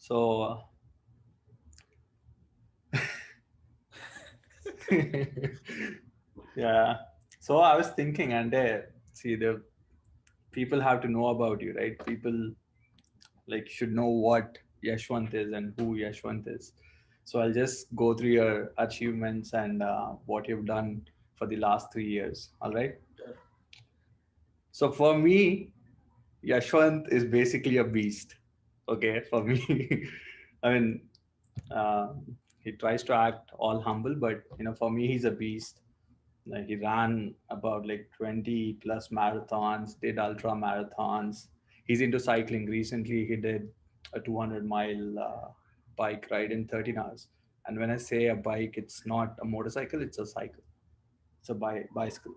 So, yeah. So I was thinking, and see, the people have to know about you, right? People like should know what Yashwant is and who Yashwant is. So I'll just go through your achievements and what you've done for the last 3 years. All right. Sure. So for me, Yashwant is basically a beast. Okay, for me, I mean, uh, he tries to act all humble, but for me, he's a beast. Like he ran about like 20 plus marathons, did ultra marathons. He's into cycling. Recently, he did a 200-mile bike ride in 13 hours. And when I say a bike, it's not a motorcycle; it's a cycle. It's a bicycle.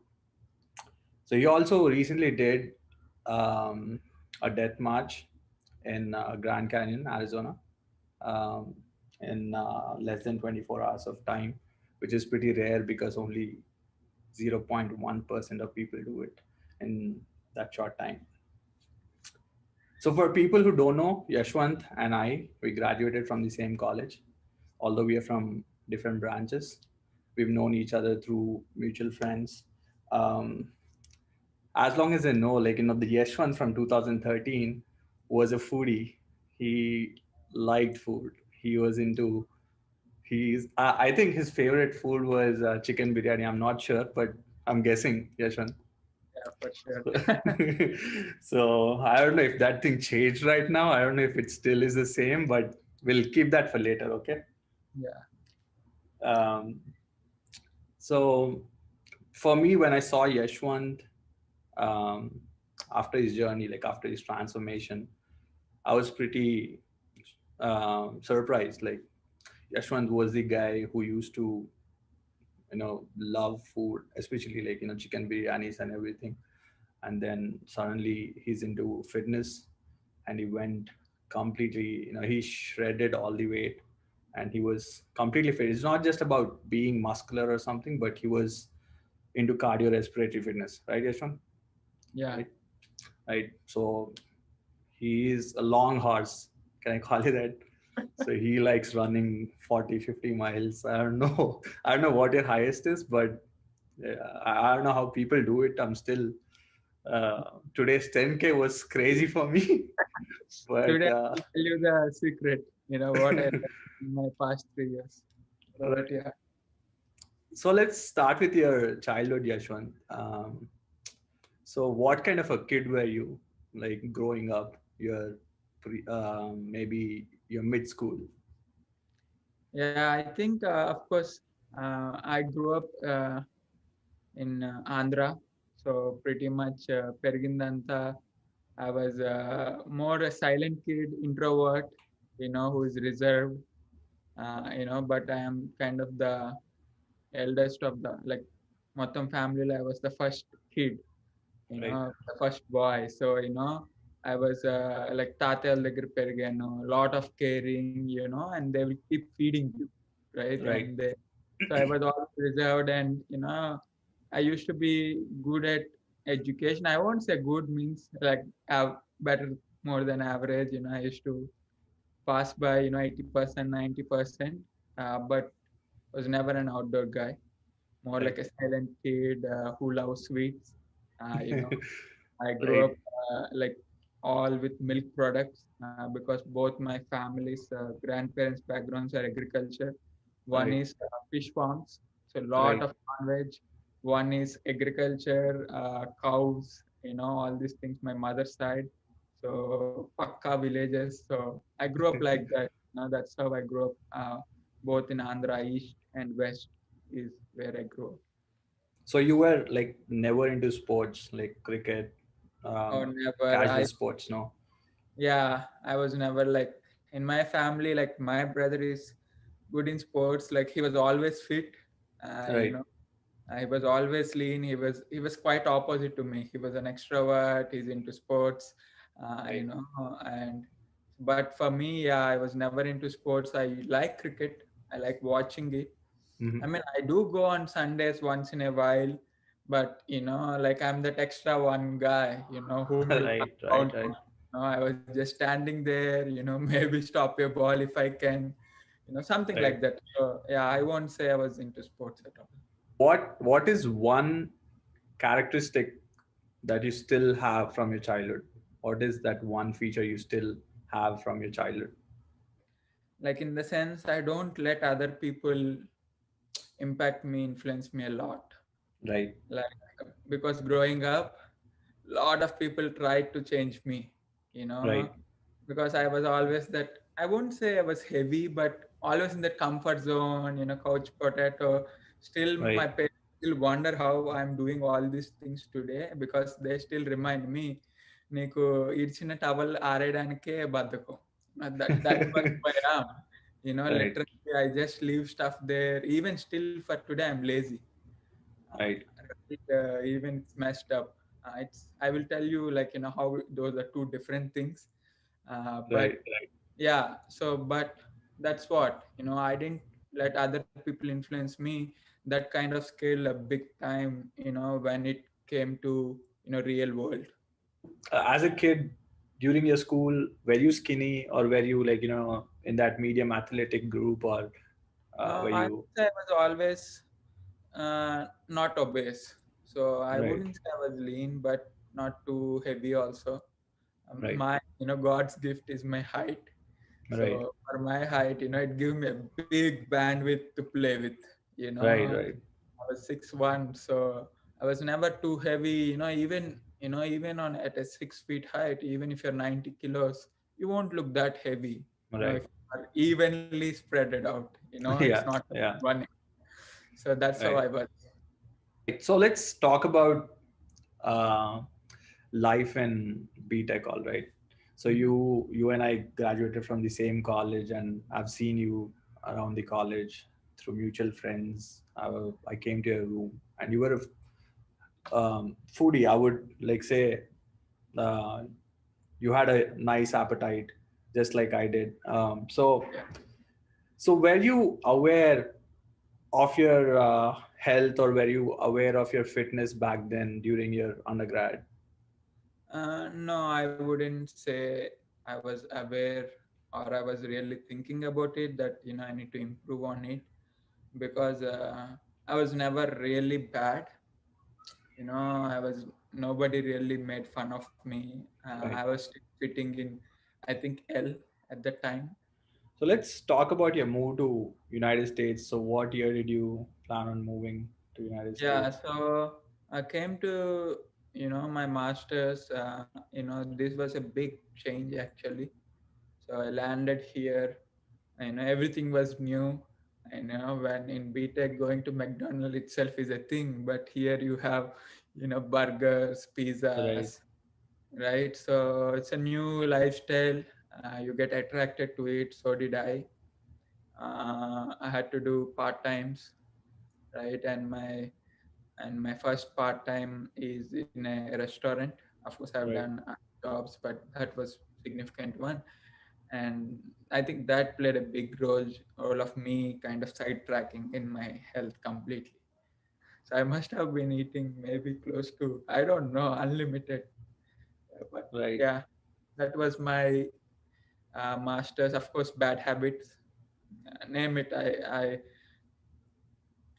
So he also recently did a death march in Grand Canyon, Arizona, um, in less than 24 hours of time, which is pretty rare because only 0.1% of people do it in that short time. So for people who don't know, Yashwant and I, we graduated from the same college, although we are from different branches. We've known each other through mutual friends. Um, as long as I know, like, the Yashwant from 2013 was a foodie. He liked food. He was into, I think his favorite food was chicken biryani. I'm not sure, but I'm guessing, Yashwant. Yeah, for sure. So I don't know if that thing changed right now. I don't know if it still is the same, but we'll keep that for later, okay? Yeah. Um, so for me, when I saw Yashwant um, after his journey, like after his transformation, I was pretty surprised. Like Yashwant was the guy who used to, love food, especially like chicken biryanis and everything. And then suddenly he's into fitness, and he went completely. He shredded all the weight, and he was completely fit. It's not just about being muscular or something, but he was into cardiorespiratory fitness, right, Yashwant? Yeah. Right, right. So he is a long horse. Can I call it that? So he likes running 40, 50 miles. I don't know. I don't know what your highest is, but I don't know how people do it. I'm still, today's 10K was crazy for me. But Today I will tell you the secret, what I learned in my past 3 years. But right. yeah, So let's start with your childhood, Yashwant. So what kind of a kid were you, like growing up? Your maybe your mid school. yeah, I think, of course, I grew up in Andhra. So pretty much Perigindanta, I was more a silent kid, introvert, who is reserved, but I am kind of the eldest of the, like, Motham family. I was the first kid, Right, the first boy. So, I was like తాతయ్యల దగ్గర పెరిగాను, lot of caring, and they will keep feeding you, right? right, So I was always reserved, and I used to be good at education. I won't say good means like better, more than average. I used to pass by 80%, 90%, but was never an outdoor guy. More right, like a silent kid who loves sweets. I grew right, up like all with milk products because both my family's grandparents' backgrounds are agriculture. One right, is fish farms, so a lot right. of non-veg. One is agriculture, cows, all these things. My mother's side, so Pakka villages. So I grew up like that. That's how I grew up. Both in Andhra East and West is where I grew up. So you were like never into sports like cricket, Oh, never. casual sports, no? Yeah, I was never like in my family, like my brother is good in sports. Like he was always fit. Uh, you Right, know, he was always lean. He was quite opposite to me. He was an extrovert. He's into sports. Uh, you right. know, and but for me, yeah, I was never into sports. I like cricket. I like watching it. Hmm. I mean, I do go on Sundays once in a while, but like I'm that extra one guy, who will come Right, right, count right. I was just standing there, maybe stop a ball if I can, something Right. like that. So yeah, I won't say I was into sports at all. What is one characteristic that you still have from your childhood? What is that one feature you still have from your childhood? Like in the sense, I don't let other people impact me, influence me a lot. Right. Like because growing up, a lot of people tried to change me, you know, Right. because I was always that, I wouldn't say I was heavy, but always in that comfort zone, couch potato. Still, my Right. parents still wonder how I'm doing all these things today because they still remind me, నీకు ఇడిచిన towel ఆరేయడానికే బద్ధకం. That's what I am. Right. Literally, I just leave stuff there. Even still for today, I'm lazy. Right. Even it's messed up. It's I will tell you, like, how those are two different things. Right. But yeah, so but that's what, I didn't let other people influence me that kind of scale a big time, when it came to real world. As a kid, during your school, were you skinny, or were you like, in that medium athletic group, or were I you? would say I was always not obese. So I Right. wouldn't say I was lean, but not too heavy also. Right. My, God's gift is my height. Right. So for my height, it gives me a big bandwidth to play with. Right. Right. I was 6'1", so I was never too heavy. Even on at a 6 feet height, even if you're 90 kilos, you won't look that heavy. If Right. you are evenly spread it out. It's Yeah. not Yeah. one. So that's how Right. I was. So let's talk about uh, life in BTech. All right. So Mhm. you and I graduated from the same college, and I've seen you around the college through mutual friends. I came to your room, and you were a foodie. I would like say uh, you had a nice appetite, just like I did. Yeah. So were you aware of your health, or were you aware of your fitness back then during your undergrad? No, I wouldn't say I was aware or I was really thinking about it that, I need to improve on it because I was never really bad. Nobody really made fun of me. I Right. was still fitting in, I think, L at the time. So let's talk about your move to United States. So what year did you plan on moving to United Yeah, States? so I came to, my master's, this was a big change actually. So I landed here. Everything was new. When in BTech, going to McDonald's itself is a thing, but here you have, burgers, Right. pizzas, right? So it's a new lifestyle. You get attracted to it. So did I. I had to do part times, right? And my first part time is in a restaurant. Of course, I've Right. done jobs, but that was significant one. And I think that played a big role of me kind of sidetracking in my health completely. So I must have been eating maybe close to, I don't know, unlimited. But Right. yeah, that was my master's. Of course, bad habits, name it.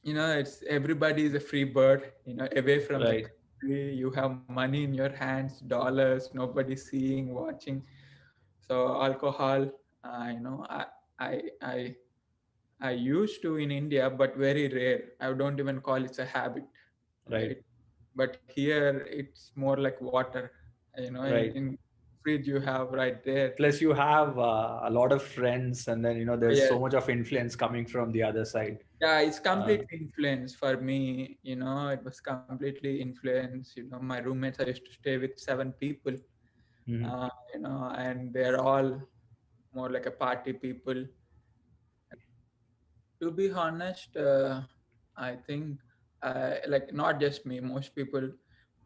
It's everybody is a free bird. Away from the Right. country, you have money in your hands, dollars, nobody seeing, watching. So alcohol, I I I used to in India, but very rare. I don't even call it a habit, Right. right? But here it's more like water. Right. In fridge you have right there. Plus, you have a lot of friends, and then there's Yeah, so much of influence coming from the other side. yeah, it's Uh, completely influence for me. It was completely influence. My roommates, I used to stay with 7 people. mhm. And they're all more like a party people. To be honest, I think like not just me, most people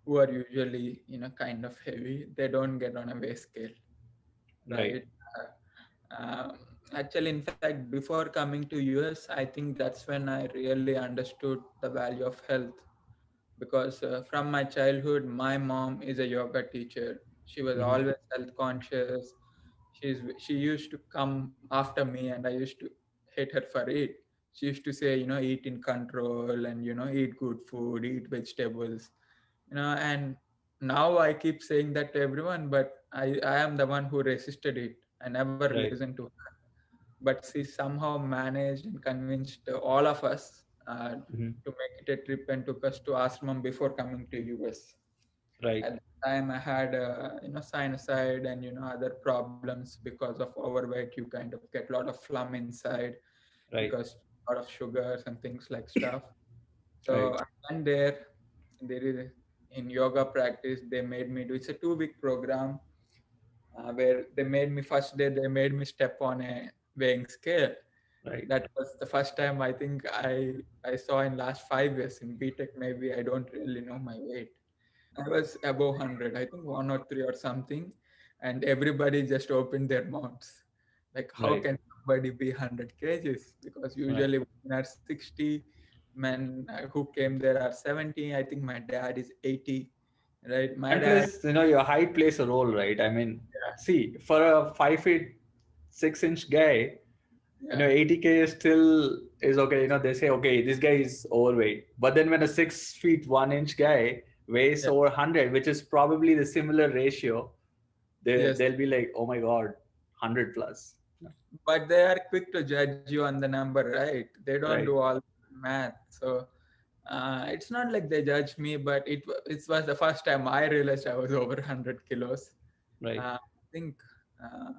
who are usually kind of heavy, they don't get on a weight scale, Right. right? Actually, in fact, before coming to US, I think that's when I really understood the value of health because from my childhood, my mom is a yoga teacher. She was Hmm. always health conscious. She used to come after me, and I used to hate her for it. She used to say, eat in control, and eat good food, eat vegetables, and now I keep saying that to everyone, but I am the one who resisted it. I never Right. listened to her, but she somehow managed and convinced all of us Hmm. to make it a trip and took us to ashram before coming to US. Right. At the time I had sinusoid and other problems. Because of overweight, you kind of get a lot of phlegm inside, Right. because a lot of sugars and things like stuff. Right. So I went there. There is in yoga practice, they made me do, it's a 2 week program, where they made me, first day they made me step on a weighing scale. Right. That was the first time I think I saw in last 5 years. In BTech, maybe I don't really know my weight. I was above 100, I think 103 or something, and everybody just opened their mouths. Like, how Right. can somebody be 100 kgs? Because Right. usually women are 60, men who came there are 70. I think my dad is 80, right? My And dad, plus, your height plays a role, right? I mean, yeah, see, for a 5 feet 6 inch guy, yeah, 80K is still is okay. They say, okay, this guy is overweight. But then when a 6 feet 1 inch guy weighs yeah, over 100, which is probably the similar ratio, yes. they'll be like, oh my God, 100 plus. But they are quick to judge you on the number, right? They don't do Right. all math. So it's not like they judged me, but it was the first time I realized I was over 100 kilos. Right. I think uh,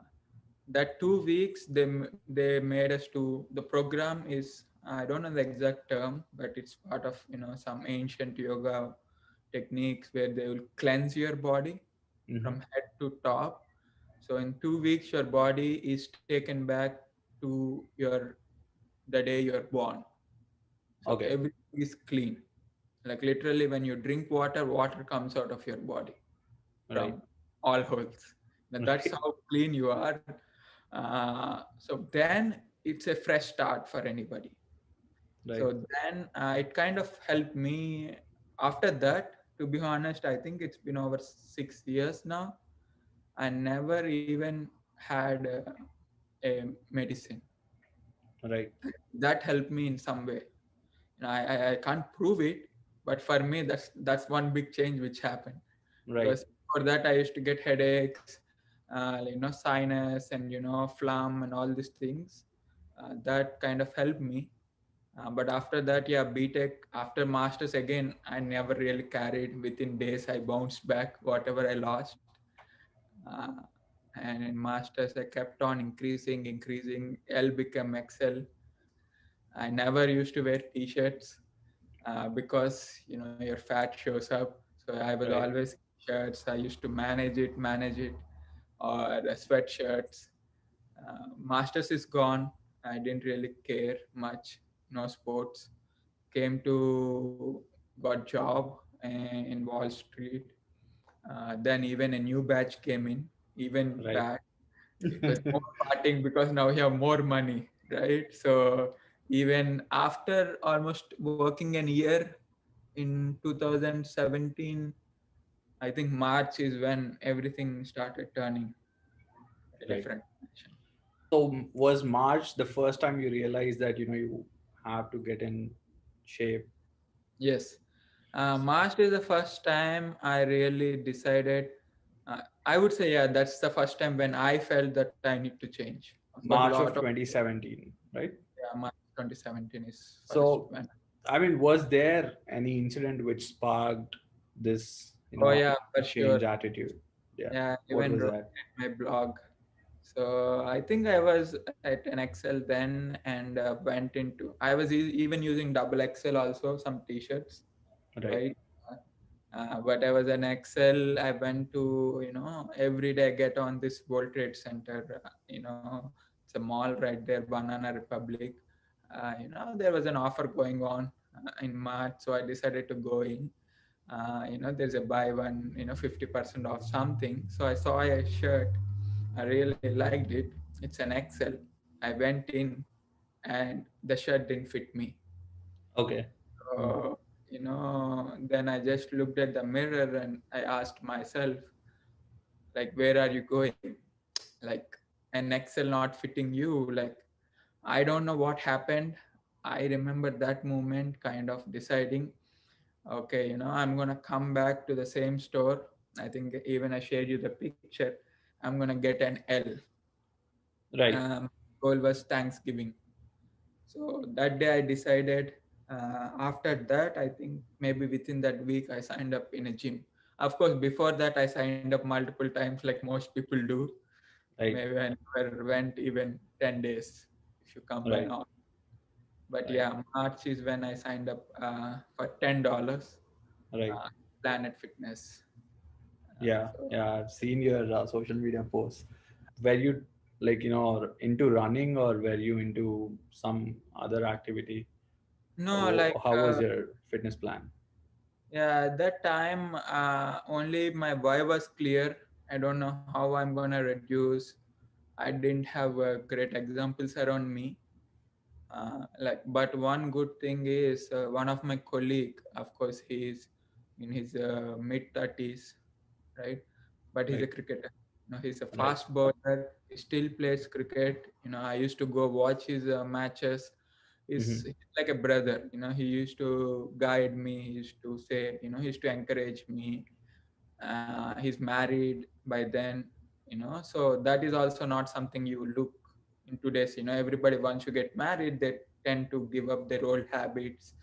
that 2 weeks they made us to, the program is, I don't know the exact term, but it's part of some ancient yoga techniques where they will cleanse your body Hmm. from head to top. So in 2 weeks, your body is taken back to your the day you're born. So Okay. everything is clean. Like literally, when you drink water, water comes out of your body Right. from all holes. Now, that's Right. how clean you are. So then it's a fresh start for anybody. Right. So then it kind of helped me. After that, to be honest, I think it's been over 6 years now. I never even had a medicine Right. that helped me in some way. I can't prove it, but for me, that's one big change which happened. Right. Because for that, I used to get headaches, sinus, and phlegm and all these things. That kind of helped me. But after that, yeah, BTech, after masters again, I never really carried. Within days, I bounced back whatever I lost. Uh, and in masters, I kept on increasing, increasing. L became XL. I never used to wear t-shirts because your fat shows up. So I was Right. always shirts. I used to manage it, or sweatshirts. Masters is gone. I didn't really care much. No sports. Came to got job in Wall Street. Then even a new batch came in. Even Right. bad. It was more partying because now we have more money, right? So even after almost working an year in 2017, I think March is when everything started turning a Right. different direction. So was March the first time you realized that you have to get in shape? Yes. March is the first time I really decided. I would say, yeah, that's the first time when I felt that I need to change. Of course, a March lot of of, 2017, right? yeah, March 2017 is first So, when. I mean, was there any incident which sparked this, Oh yeah, for sure. change attitude? Yeah. Yeah, I What even was wrote that? in my blog. So I think I was at an Excel then, and went into. I was even using double XL also, some T-shirts, Right. right? But I was an Excel. I went to every day I get on this World Trade Center. It's a mall right there, Banana Republic. There was an offer going on in March, so I decided to go in. There's a buy one 50% off something. So I saw a shirt, I really liked it. It's an XL. I went in, and the shirt didn't fit me. Okay. Hmm. Then I just looked at the mirror and I asked myself, like where are you going, like an excel not fitting you, like I don't know what happened. I remember that moment kind of deciding, okay, I'm gonna come back to the same store. I think even I shared you the picture. I'm gonna get an L. Right. Goal was Thanksgiving. So that day I decided. After that, I think maybe within that week I signed up in a gym. Of course, before that I signed up multiple times, like most people do. Right. Maybe I never went even 10 days if you combine Right. all. But Right. yeah, March is when I signed up for $10. Right. Uh, Planet Fitness. Yeah. So Yeah. I've seen your social media posts. Were you like, into running, or were you into some other activity? no, like How was your fitness plan? yeah, at that time only my why was clear. I don't know how I'm gonna reduce. I didn't have great examples around me. But one good thing is one of my colleague, of course, he's in his mid 30s, right? But he's a Right. cricketer. He's a Right. fast bowler. He still plays cricket. I used to go watch his matches. Mm-hmm. He's like a brother. He used to guide me. He used to say, he used to encourage me. He's married by then. So that is also not something you look in today's. Everybody, once you get married, they tend to give up their old habits.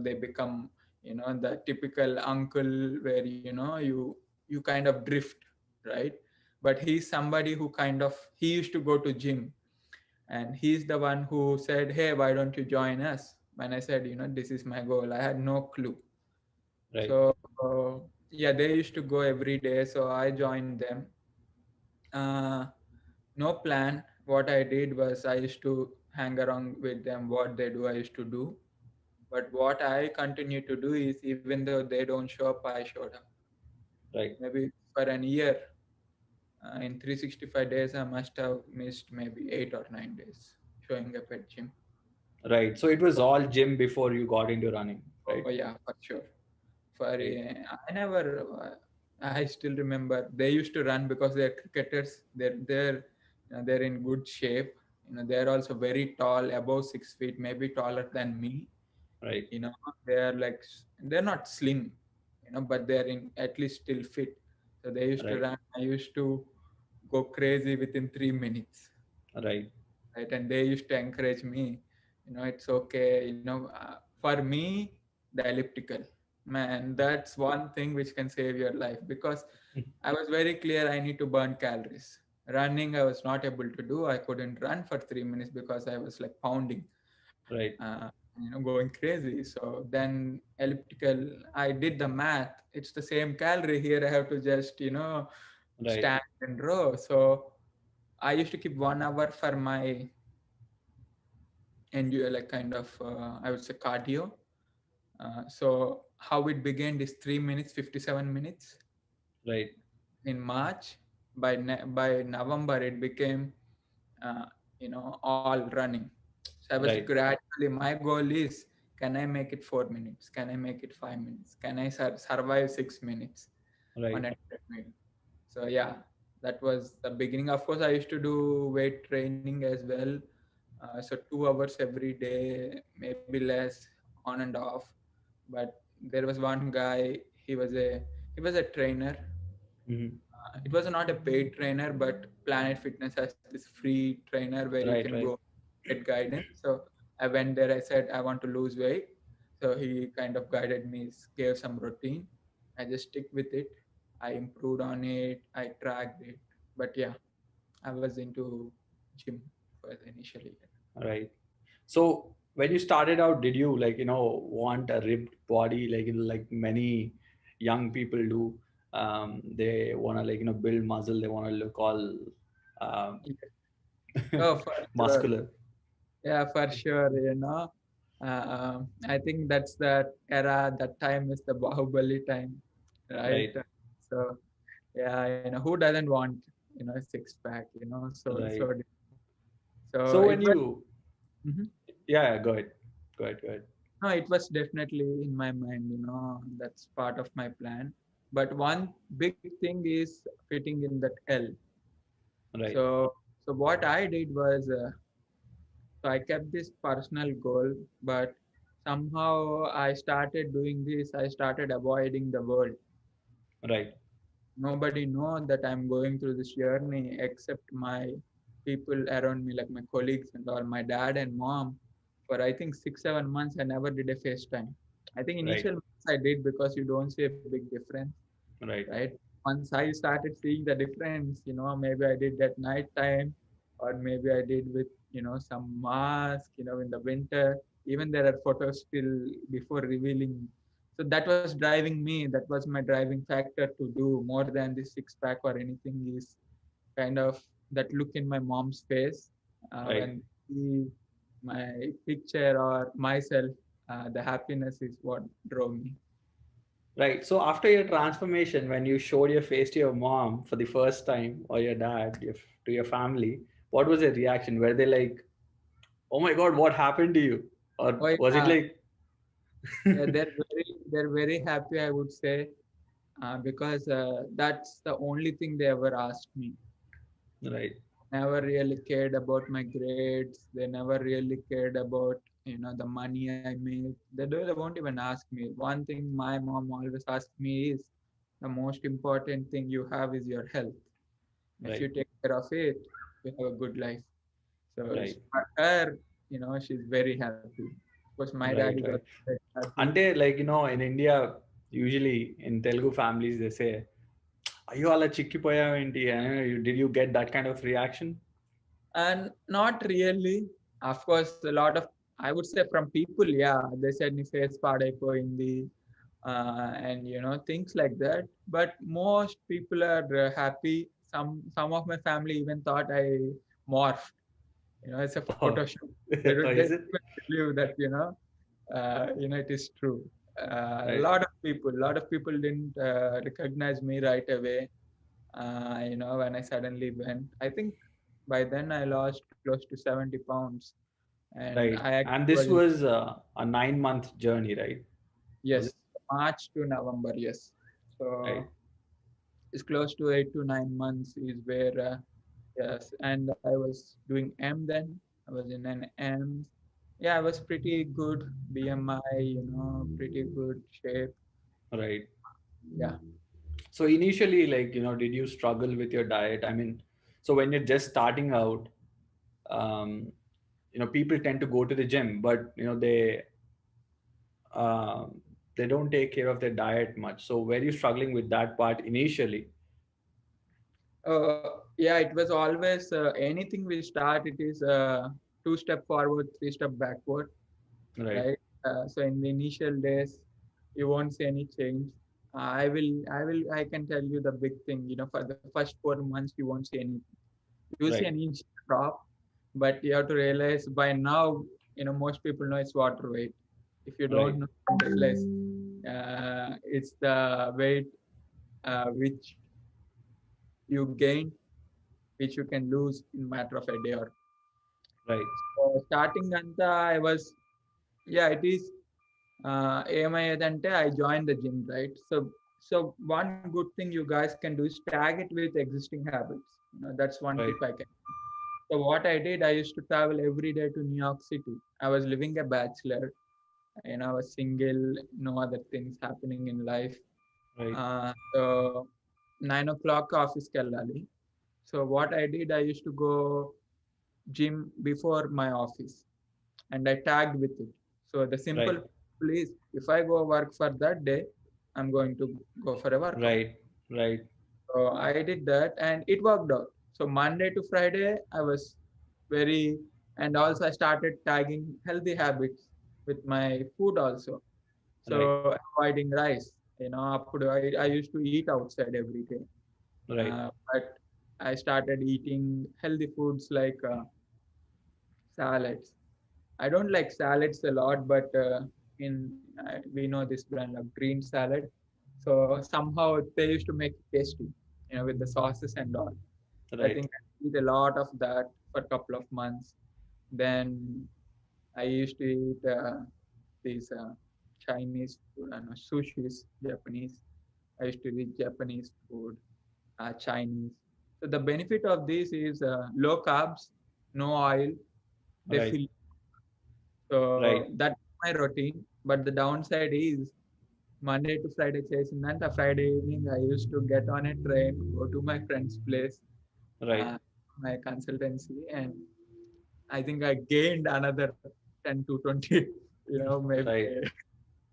They become the typical uncle where you kind of drift, right? But he's somebody who kind of, he used to go to gym, and he's the one who said, hey, why don't you join us? When I said, this is my goal, I had no clue. Right. So yeah, they used to go every day, so I joined them. uh, no plan. What I did was I used to hang around with them. What they do, I used to do. But what I continue to do is, even though they don't show up, I showed up. Right. Maybe for an year, in 365 days, I must have missed maybe 8 or 9 days showing up at gym. Right. So it was all gym before you got into running, right? Oh yeah, for sure. For Right. I never. I still remember they used to run because they're cricketers. They're in good shape. They're also very tall, above 6 feet, maybe taller than me. Right. They're like they're not slim, but they're in at least still fit. So they used to Right. run. I used to go crazy within 3 minutes, Right. right? And they used to encourage me. It's okay. For me, the elliptical, man, that's one thing which can save your life, because I was very clear I need to burn calories. Running, I was not able to do. I couldn't run for 3 minutes because I was like pounding, Right. uh, going crazy. So then elliptical, I did the math. It's the same calorie here. I have to just, Right. stand and row. So I used to keep 1 hour for my endure, like kind of, I would say cardio. So how it began is 3 minutes, 57 minutes Right. in March. By November, it became, all running. So I was Right. gradually, my goal is, can I make it 4 minutes? Can I make it 5 minutes? Can I survive 6 minutes on Right. a treadmill? So yeah, that was the beginning. Of course, I used to do weight training as well. So 2 hours every day, maybe less, on and off. But there was one guy. He was a trainer. Mm-hmm. It was not a paid trainer, but Planet Fitness has this free trainer where you can Right. go Right. get guidance. So I went there. I said I want to lose weight. So he kind of guided me, gave some routine. I just stick with it. I improved on it. I tracked it. But yeah, I was into gym for initially. Right. So when you started out, did you like, want a ripped body, like, like many young people do? They want to, like, build muscle. They want to look all um, Yeah. Oh, for sure. muscular. Yeah, for sure. I think that's that era. That time is the Bahubali time, right? Right. So yeah, who doesn't want a six pack? So Right. so So it when was. you, Mhm. yeah, go ahead. Go ahead. Go ahead. No, it was definitely in my mind. That's part of my plan. but one big thing is fitting in that L. Right. So what I did was, so I kept this personal goal, but somehow I started doing this. I started avoiding the world. Right. Nobody know that I'm going through this journey except my people around me, like my colleagues and all, my dad and mom. For I think 6 7 months, I never did a FaceTime. I think Right. initial months I did because you don't see a big difference, Right. right? Once I started seeing the difference, maybe I did at night time, or maybe I did with some mask, in the winter. Even there are photos still before revealing. So that was driving me. That was my driving factor to do more than the six pack or anything. Is kind of that look in my mom's face Right. when they see my picture or myself. The happiness is what drove me. Right. So after your transformation, when you showed your face to your mom for the first time, or your dad, to your family, what was their reaction? Were they like, "Oh my God, what happened to you?" Or Oh was it yeah, like, yeah, they're very happy, I would say, because that's the only thing they ever asked me. right, Never really cared about my grades. They never really cared about the money I make. They won't even ask me. One thing my mom always asks me is, the most important thing you have is your health. If right, you take care of it, you have a good life. So right, for her, she's very happy. Of course, my dad is right, also right? very happy. Ante, like, in India, usually in Telugu families, they say, "Ayo ala chikkipoyaventi?" Did you get that kind of reaction? And not really. Of course, a lot of, I would say, from people, yeah, they said నీ face పాడైపోయింది, and things like that. But most people are happy. Some of my family even thought I morphed. It's a Oh, Photoshop. They is it? didn't even believe that it is true. A Right, lot of people didn't recognize me right away. When I suddenly went, I think by then I lost close to 70 pounds, and right. I actually And was this in, was a 9 month journey, right? Was yes, it? March to November, yes. Right, So it's close to 8 to 9 months is where, yes, and I was doing M then. I was in an M. Yeah, I was pretty good BMI, pretty good shape. right. Yeah. So initially, like, did you struggle with your diet? I mean, so when you're just starting out, um, people tend to go to the gym, but um, they don't take care of their diet much. So were you struggling with that part initially? Yeah, it was always anything we start, it is two-step forward, three-step backward, Right, right? So in the initial days, you won't see any change. I can tell you the big thing. For the first 4 months, you won't see anything. You will see right, an inch drop, but you have to realize by now, most people know it's water weight. If you right, don't know, realize it's the weight which you gain, which you can lose in matter of a day or. right, So starting anta I was, yeah, it is ఏమయ్యేదంటే I joined the gym, right? So one good thing you guys can do is tag it with existing habits. That's one right, tip I can. So what I did, I used to travel every day to New York City. I was living a bachelor, I was single, no other things happening in life. right, So 9 o'clock office కెళ్ళాలి. So what I did, I used to go gym before my office, and I tagged with it. So the simple right, rule is, if I go work for that day, I'm going to go for a workout. right, right, So I did that and it worked out. So Monday to Friday, I was very, and also I started tagging healthy habits with my food also. right, So avoiding rice, I used to eat outside every day. right, But I started eating healthy foods like salads. I don't like salads a lot, but we know this brand of green salad. So somehow they used to make it tasty, with the sauces and all. So I right, think I eat a lot of that for a couple of months. Then I used to eat these Chinese food, sushis, Japanese. I used to eat Japanese food, Chinese. So the benefit of this is low carbs, no oil. They Right. feel so Right. that's my routine. But the downside is Monday to Friday చేసిందంటే Friday evening I used to get on a train, go to my friend's place, Right. uh, my consultancy, and I think I gained another 10 to 20, maybe Right.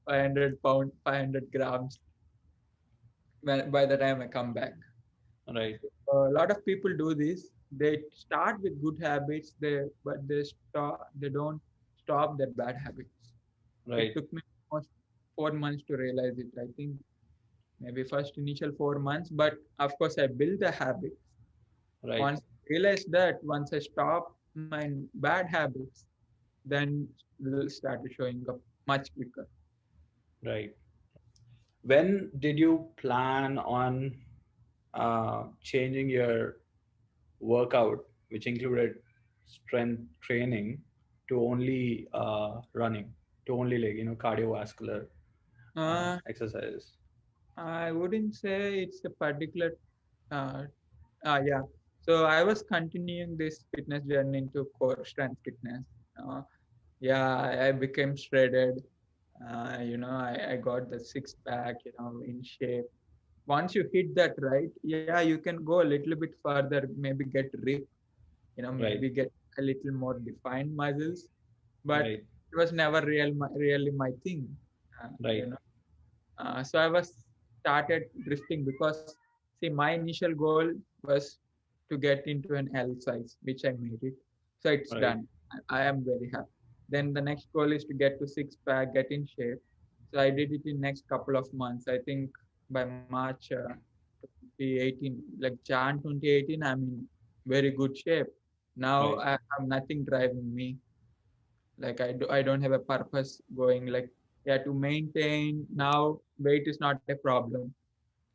500 pound, 500 grams by the time I come back. Right. A lot of people do this. They start with good habits, but they don't stop their bad habits. It Right. took me almost 4 months to realize it. I think maybe first initial 4 months, but of course I built the habits. Right. Once I realized that, once I stop my bad habits, then results started showing up much quicker. Right. When did you plan on changing your workout, which included strength training, to only running, to only like cardiovascular Uh, exercises? I wouldn't say it's a particular. Uh, yeah. So I was continuing this fitness journey into core strength fitness. Uh, yeah, I became shredded. I got the six pack. In shape. Once you hit that, right? Yeah, you can go a little bit further. Maybe get ripped. Right. Maybe get a little more defined muscles. But Right. it was never really my thing. Uh, you Right. know. So I was started drifting because see my initial goal was to get into an L size, which I made it. So it's Right. done. I am very happy. Then the next goal is to get to six pack, get in shape. So I did it in next couple of months. I think by March 2018, like Jan 2018, I'm in very good shape. Now Right. I have nothing driving me. Like I don't have a purpose going like yeah to maintain. Now weight is not a problem,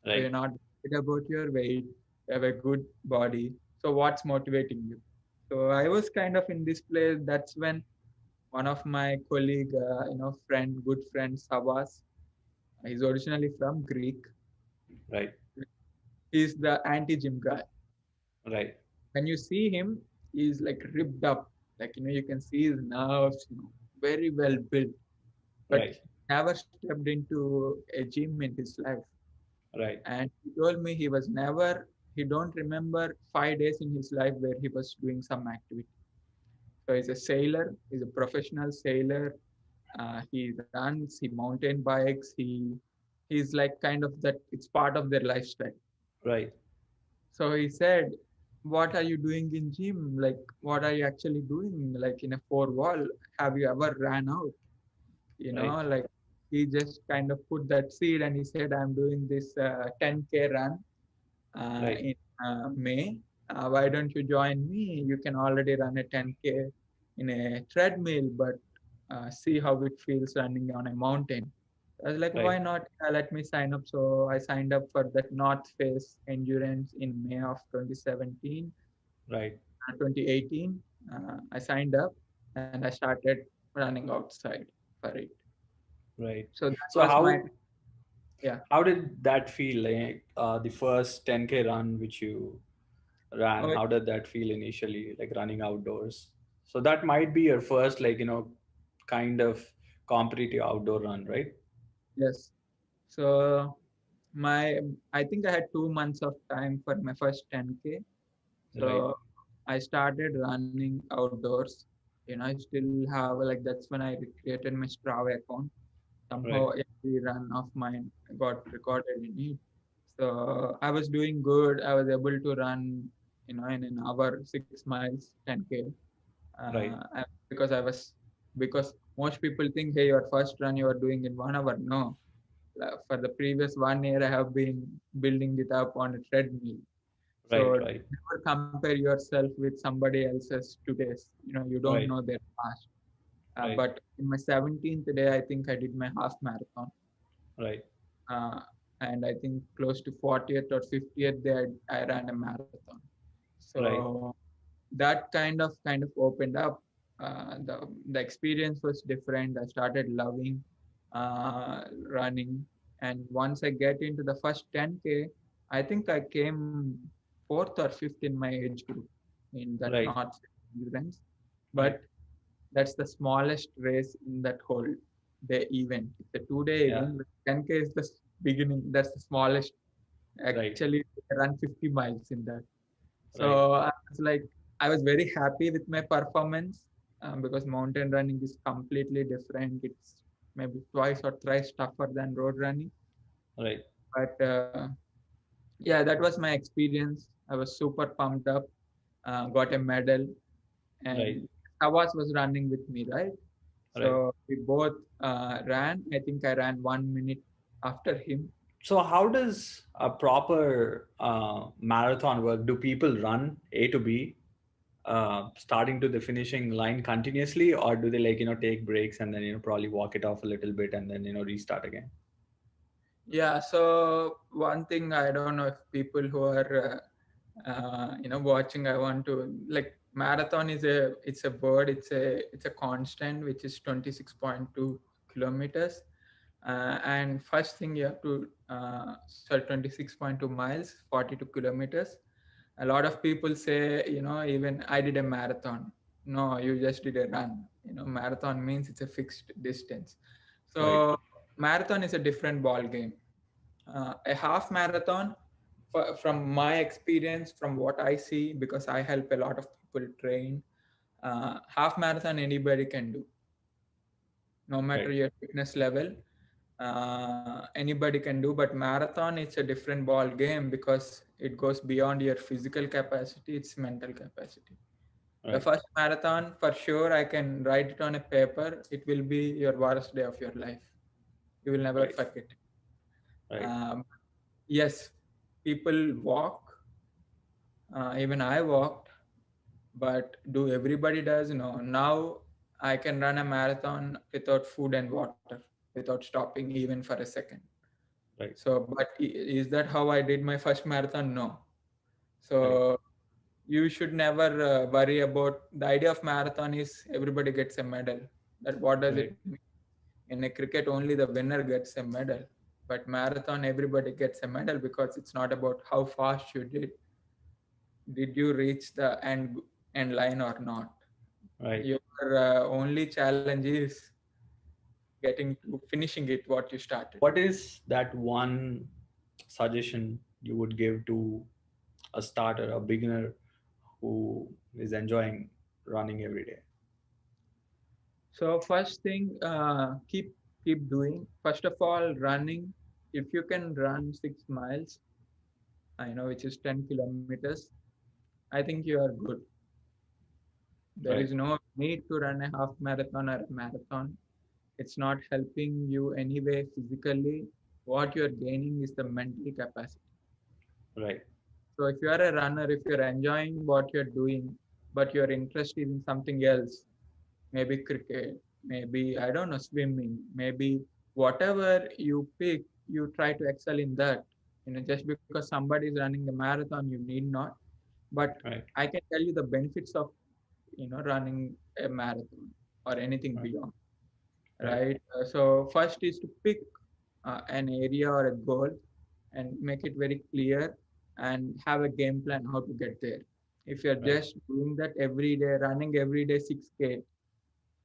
so you're Right. not worried about your weight. You have a good body, so what's motivating you? So I was kind of in this place. That's when one of my colleague, good friend Savas, he's originally from Greek. Right. He's the anti-gym guy. Right. When you see him, he's like ripped up. Like you can see his nerves, very well built, but Right. he never stepped into a gym in his life. Right. And he told me he don't remember 5 days in his life where he was doing some activity. So he's a sailor, he's a professional sailor. He runs, he mountain bikes, he's like kind of that. It's part of their lifestyle. Right. So he said, "What are you doing in gym? Like, what are you actually doing? Like in a four wall? Have you ever ran out?" Right. Like he just kind of put that seed and he said, "I'm doing this 10K run Right. in May. Why don't you join me? You can already run a 10K in a treadmill, but see how it feels running on a mountain." I was like, why Right. not? Let me sign up. So I signed up for that North Face Endurance in May of 2017, Right. 2018. I signed up and I started running outside for it. Right. So that So was my, yeah. how did that feel, like the first 10K run which you ran? Oh, How did that feel initially, like running outdoors? So that might be your first, like kind of competitive outdoor run, right? yes. So my I think I had 2 months of time for my first 10K. Right. So I started running outdoors. I still have like that's when I created my Strava account. Right. Somehow every run of mine got recorded in it. So I was doing good. I was able to run, in an hour 6 miles, 10K. Right. Because because most people think, hey, your first run you are doing in 1 hour. No, for the previous 1 year, I have been building it up on a treadmill. Right. So Right. never compare yourself with somebody else's today's. You don't Right. know their past. Right. But in my 17th day, I think I did my half marathon. Right. Uh, and I think close to 40th or 50th day, I ran a marathon. Right. So that kind of opened up. The experience was different. I started loving running, And once I get into the first 10K, I think I came fourth or fifth in my age group in that Right. North Endurance. Right. But that's the smallest race in that whole day event. It's a 2 day Yeah. event. 10K is the beginning. That's the smallest. Right. Actually, I run 50 miles in that. Right. So I was like, I was very happy with my performance because mountain running is completely different. It's maybe twice or thrice tougher than road running. Right. But yeah, that was my experience. I was super pumped up, got a medal, Right. and Savas was running with me, right? Right. So we both ran. I think I ran 1 minute after him. So how does a proper marathon work? Do people run A to B, starting to the finishing line continuously, or do they like take breaks and then probably walk it off a little bit and then restart again? Yeah. So one thing I don't know if people who are watching, I want to like marathon is it's a word, it's a constant which is 26.2 kilometers. And first thing you have to 26.2 miles, 42 kilometers. A lot of people say, even I did a marathon. No, you just did a run. Marathon means it's a fixed distance. Right. So marathon is a different ball game. A half marathon, from my experience, from what I see, because I help a lot of people train, half marathon anybody can do, no matter Right. your fitness level. Anybody can do, but marathon it's a different ball game because it goes beyond your physical capacity, it's mental capacity. The Right. first marathon, for sure, I can write it on a paper, it will be your worst day of your life. You will never Right. forget it. Right. um, yes, people walk, even I walked, but do everybody does? No. Now I can run a marathon without food and water, without stopping even for a second. Right. So, but is that how I did my first marathon? No. Right. So you should never worry about the idea of marathon is everybody gets a medal. That what does it Right. mean? In a cricket, only the winner gets a medal. But marathon, everybody gets a medal because it's not about how fast you did. Did you reach the end line or not? Right. Your only challenge is getting to finishing it what you started. What is that one suggestion you would give to a starter, a beginner who is enjoying running every day? So first thing, keep doing. First of all, running. If you can run 6 miles, I know which is 10 kilometers. I think you are good. There Right. is no need to run a half marathon or a marathon. It's not helping you anyway physically. What you are gaining is the mental capacity. Right. So if you are a runner, if you're enjoying what you're doing, but you're interested in something else, maybe cricket, maybe, I don't know, swimming, maybe whatever you pick, you try to excel in that. Just because somebody is running a marathon, you need not. But Right. I can tell you the benefits of, running a marathon or anything Right. beyond, Right. right? So first is to pick an area or a goal and make it very clear and have a game plan how to get there. If you're Right. just doing that every day, running every day 6K,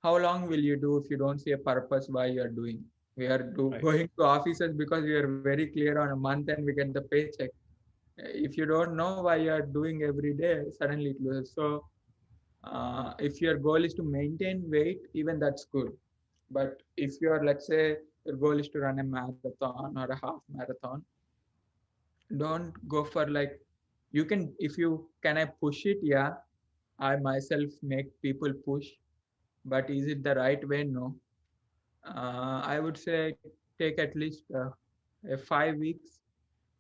how long will you do if you don't see a purpose why you're doing? We are Right. going to offices because we are very clear on a month and we get the paycheck. If you don't know why you're doing every day, suddenly it loses. So if your goal is to maintain weight, even that's good. But if you're, let's say, your goal is to run a marathon or a half marathon, don't go for like, you can, if you can, I push it, yeah, I myself make people push, but is it the right way? No. I would say take at least a 5 weeks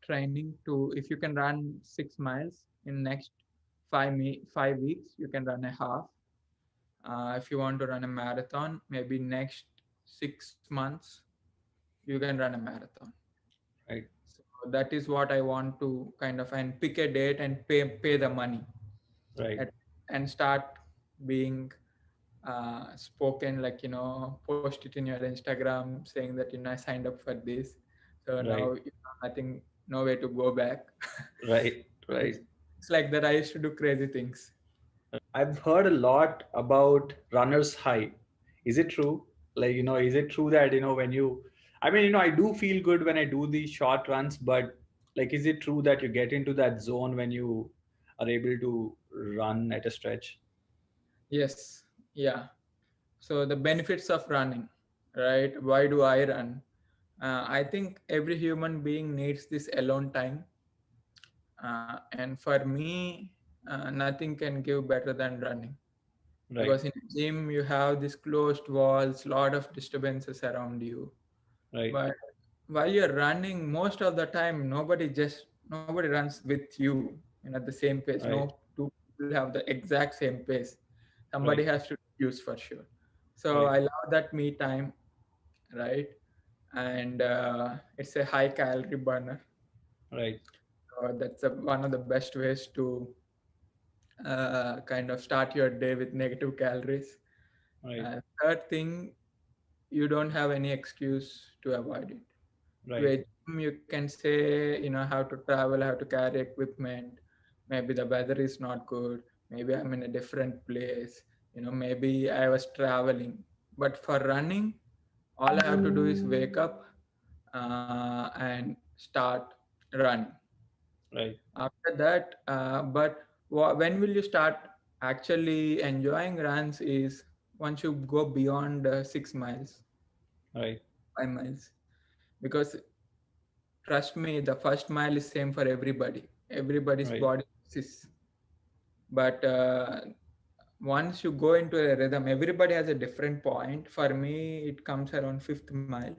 training to, if you can run 6 miles in next 5 weeks, you can run a half. If you want to run a marathon, maybe next 6 months, you can run a marathon. Right. So that is what I want to kind of, and pick a date and pay the money Right. at, and start being spoken, like post it in your Instagram saying that I signed up for this. So now Right. nothing, no way to go back. Right. it's, Right. it's like that I used to do crazy things. I've heard a lot about runner's high. Is it true? Like, is it true that, when I mean, I do feel good when I do these short runs, but like, is it true that you get into that zone when you are able to run at a stretch? Yes, yeah. So the benefits of running, right? Why do I run? I think every human being needs this alone time, and for me, nothing can give better than running. Right. Because in gym you have these closed walls, lot of disturbances around you. Right. But while you're running, most of the time nobody runs with you, at the same pace. Right. No two people have the exact same pace. Somebody Right. has to use for sure. So Right. I love that me time, right? And it's a high calorie burner. Right. That's one of the best ways to kind of start your day with negative calories. Right. Third thing, you don't have any excuse to avoid it. To Right. a gym, you can say, how to travel, how to carry equipment. Maybe the weather is not good. Maybe I'm in a different place. Maybe I was traveling. But for running, all I have to do is wake up and start running. Right. After that, but when will you start actually enjoying runs is once you go beyond 6 miles, Right. 5 miles. Because trust me, the first mile is same for everybody. Everybody's Right. body is, but once you go into a rhythm, everybody has a different point. For me, it comes around fifth mile.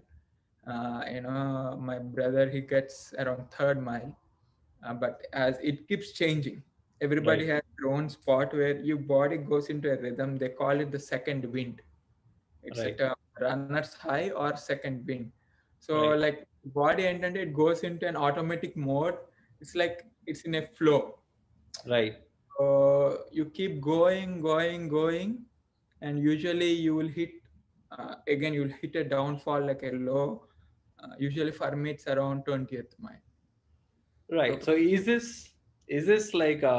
My brother, he gets around third mile. But as it keeps changing, everybody Right. has their own spot where your body goes into a rhythm. They call it the second wind. It's a Right. term, runner's high or second wind. So Right. like body intended, it goes into an automatic mode. It's like it's in a flow. Right. You keep going, and usually you will hit again. You'll hit a downfall like a low. Usually for me, it's around 20th mile. So Right. So is this like a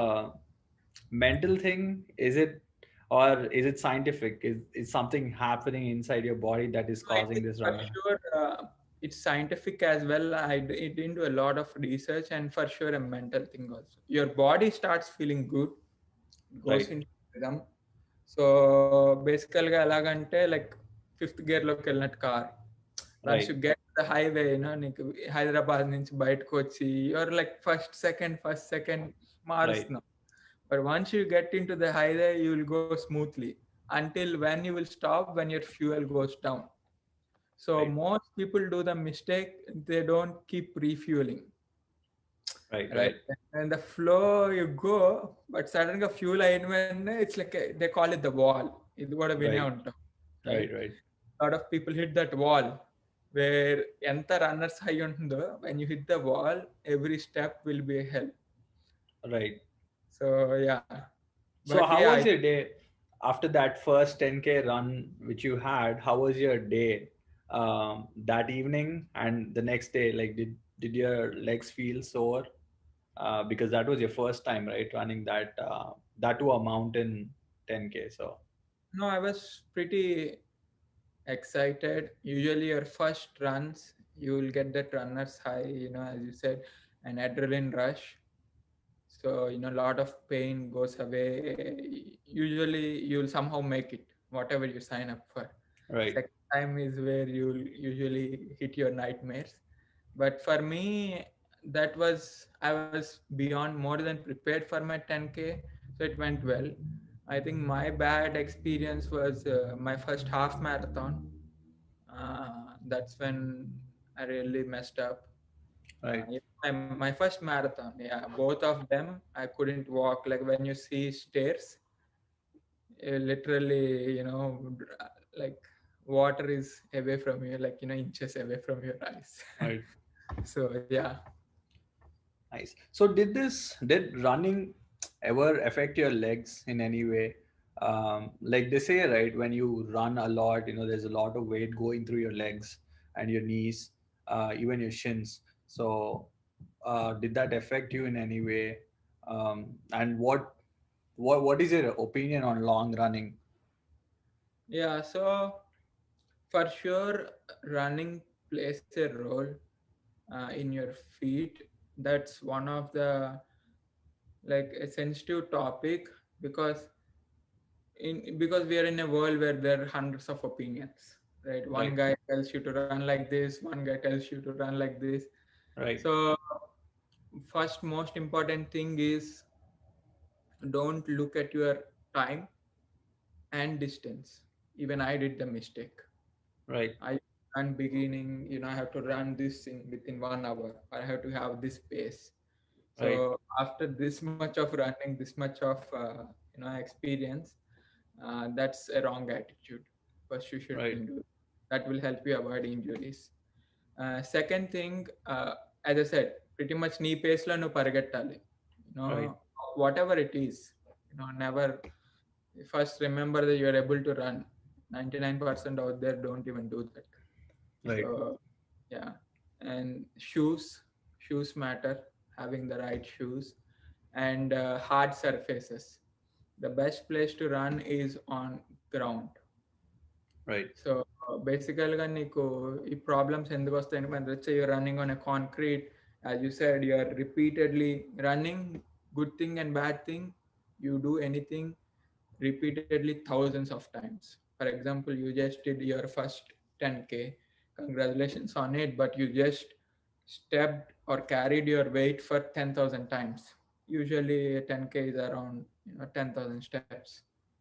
mental thing? Is it, or is it scientific? Is something happening inside your body that is I causing think this for running? sure it's scientific as well. I did do a lot of research, and for sure a mental thing also. Your body starts feeling good, goes Right. into rhythm. So బేసికల్గా ఎలాగంటే like fifth గేర్లోకి వెళ్ళినట్టు car once Right. You get the highway నీకు హైదరాబాద్ నుంచి బయటకు వచ్చి your like first second Right. మారుస్తున్నాం. But once you get into the highway you will go smoothly until when you will stop when your fuel goes down. So Right. most people do the mistake, they don't keep refueling, Right. right? Right. And the flow you go, but suddenly fuel అయిన వెంటనే it's like they call it the wall. ఇది కూడా వినే Right. ఉంటాం, right? Right. Right. Lot of people hit that wall where ఎంత runners high ఉంటుందో when you hit the wall every step will be a hell. Right. So yeah, So but how yeah, was your day after that first 10K run which you had? How was your day that evening and the next day? Like, did your legs feel sore? Because that was your first time, right, running that to a mountain 10K. So no, I was pretty excited. Usually, your first runs, you will get that runner's high, as you said, an adrenaline rush. So, a lot of pain goes away. Usually, you'll somehow make it, whatever you sign up for. right. Second time is where you'll usually hit your nightmares. But for me, I was beyond more than prepared for my 10K. So it went well. I think my bad experience was my first half marathon. That's when I really messed up. Right. My first marathon, yeah, both of them, I couldn't walk. Like when you see stairs, literally, like water is away from you, like, inches away from your eyes. Right. So, yeah. Nice. So did running ever affect your legs in any way? Like they say, right, when you run a lot, there's a lot of weight going through your legs and your knees. even your shins. So did that affect you in any way? And what is your opinion on long running? Yeah, so for sure, running plays a role in your feet. That's one of the like a sensitive topic because because we are in a world where there are hundreds of opinions, right? One Right, guy tells you to run like this, one guy tells you to run like this. right, So first most important thing is don't look at your time and distance. Even I did the mistake. right, I run beginning, I have to run this thing within 1 hour. I have to have this pace. right, So after this much of running, this much of experience, that's a wrong attitude. First, you right, shouldn't do it. That will help you avoid injuries. Second thing, as I said, pretty much knee pace lo no paragettali. right, Whatever it is, never. First, remember that you are able to run. 99% out there don't even do that. right, So yeah, and shoes matter. Having the right shoes and hard surfaces. The best place to run is on ground. right, so బేసికల్గా నీకు ఈ problems ఎందుకు వస్తాయంటే మన let's say you're running on a concrete, as you said, you are repeatedly running. Good thing and bad thing, you do anything repeatedly thousands of times. For example, you just did your first 10k, congratulations on it, but you just stepped or carried your weight for 10,000 times. Usually 10k is around 10,000 steps.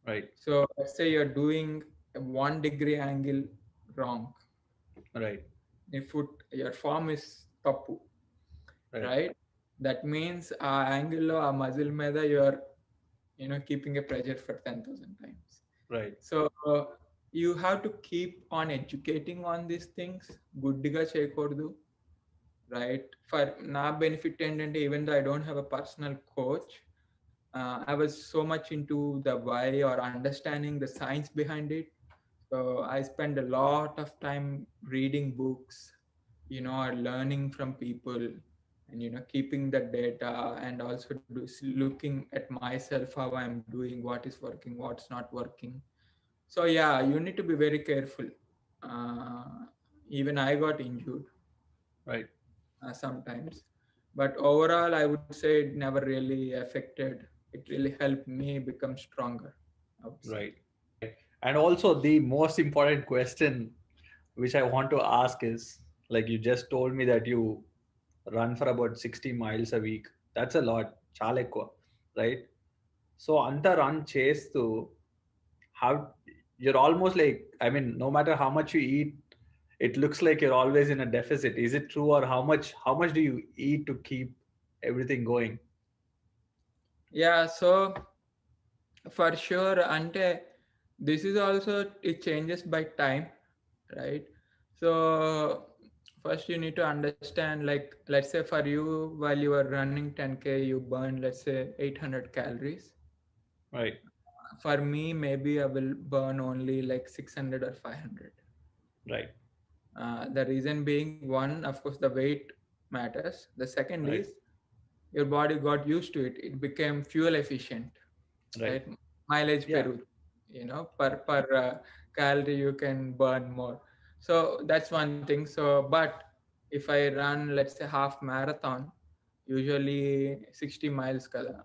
right, So let's say you're doing a 1 degree angle wrong. right, If your form is tapu, right, right? That means angle lo a muscle meda you're keeping a pressure for 10,000 times. right, So you have to keep on educating on these things. Guddiga cheyakoddu, right? For na benefit ఏంటంటే even though I don't have a personal coach, I was so much into the why or understanding the science behind it. So I spend a lot of time reading books, or learning from people, and keeping the data, and also looking at myself how I'm doing, what is working, what's not working. So yeah, you need to be very careful. Uh, Even I got injured right, sometimes, but overall, I would say it never really affected. It really helped me become stronger, I would say. right. And also the most important question which I want to ask is, like, you just told me that you run for about 60 miles a week. That's a lot. చాలా ఎక్కువ, right? So అంత run చేస్తూ, how you're almost like, I mean, no matter how much you eat, it looks like you're always in a deficit. Is it true, or how much do you eat to keep everything going? Yeah, so for sure, ante this is also it changes by time, right? So first you need to understand, like let's say for you while you are running 10k, you burn let's say 800 calories. Right, For me, maybe I will burn only like 600 or 500. right, The reason being, one, of course, the weight matters. The second right, is your body got used to it. It became fuel efficient, right. right? Mileage Yeah, peru, per calorie you can burn more. So that's one thing. So, but if I run, let's say half marathon, usually 60 miles kada.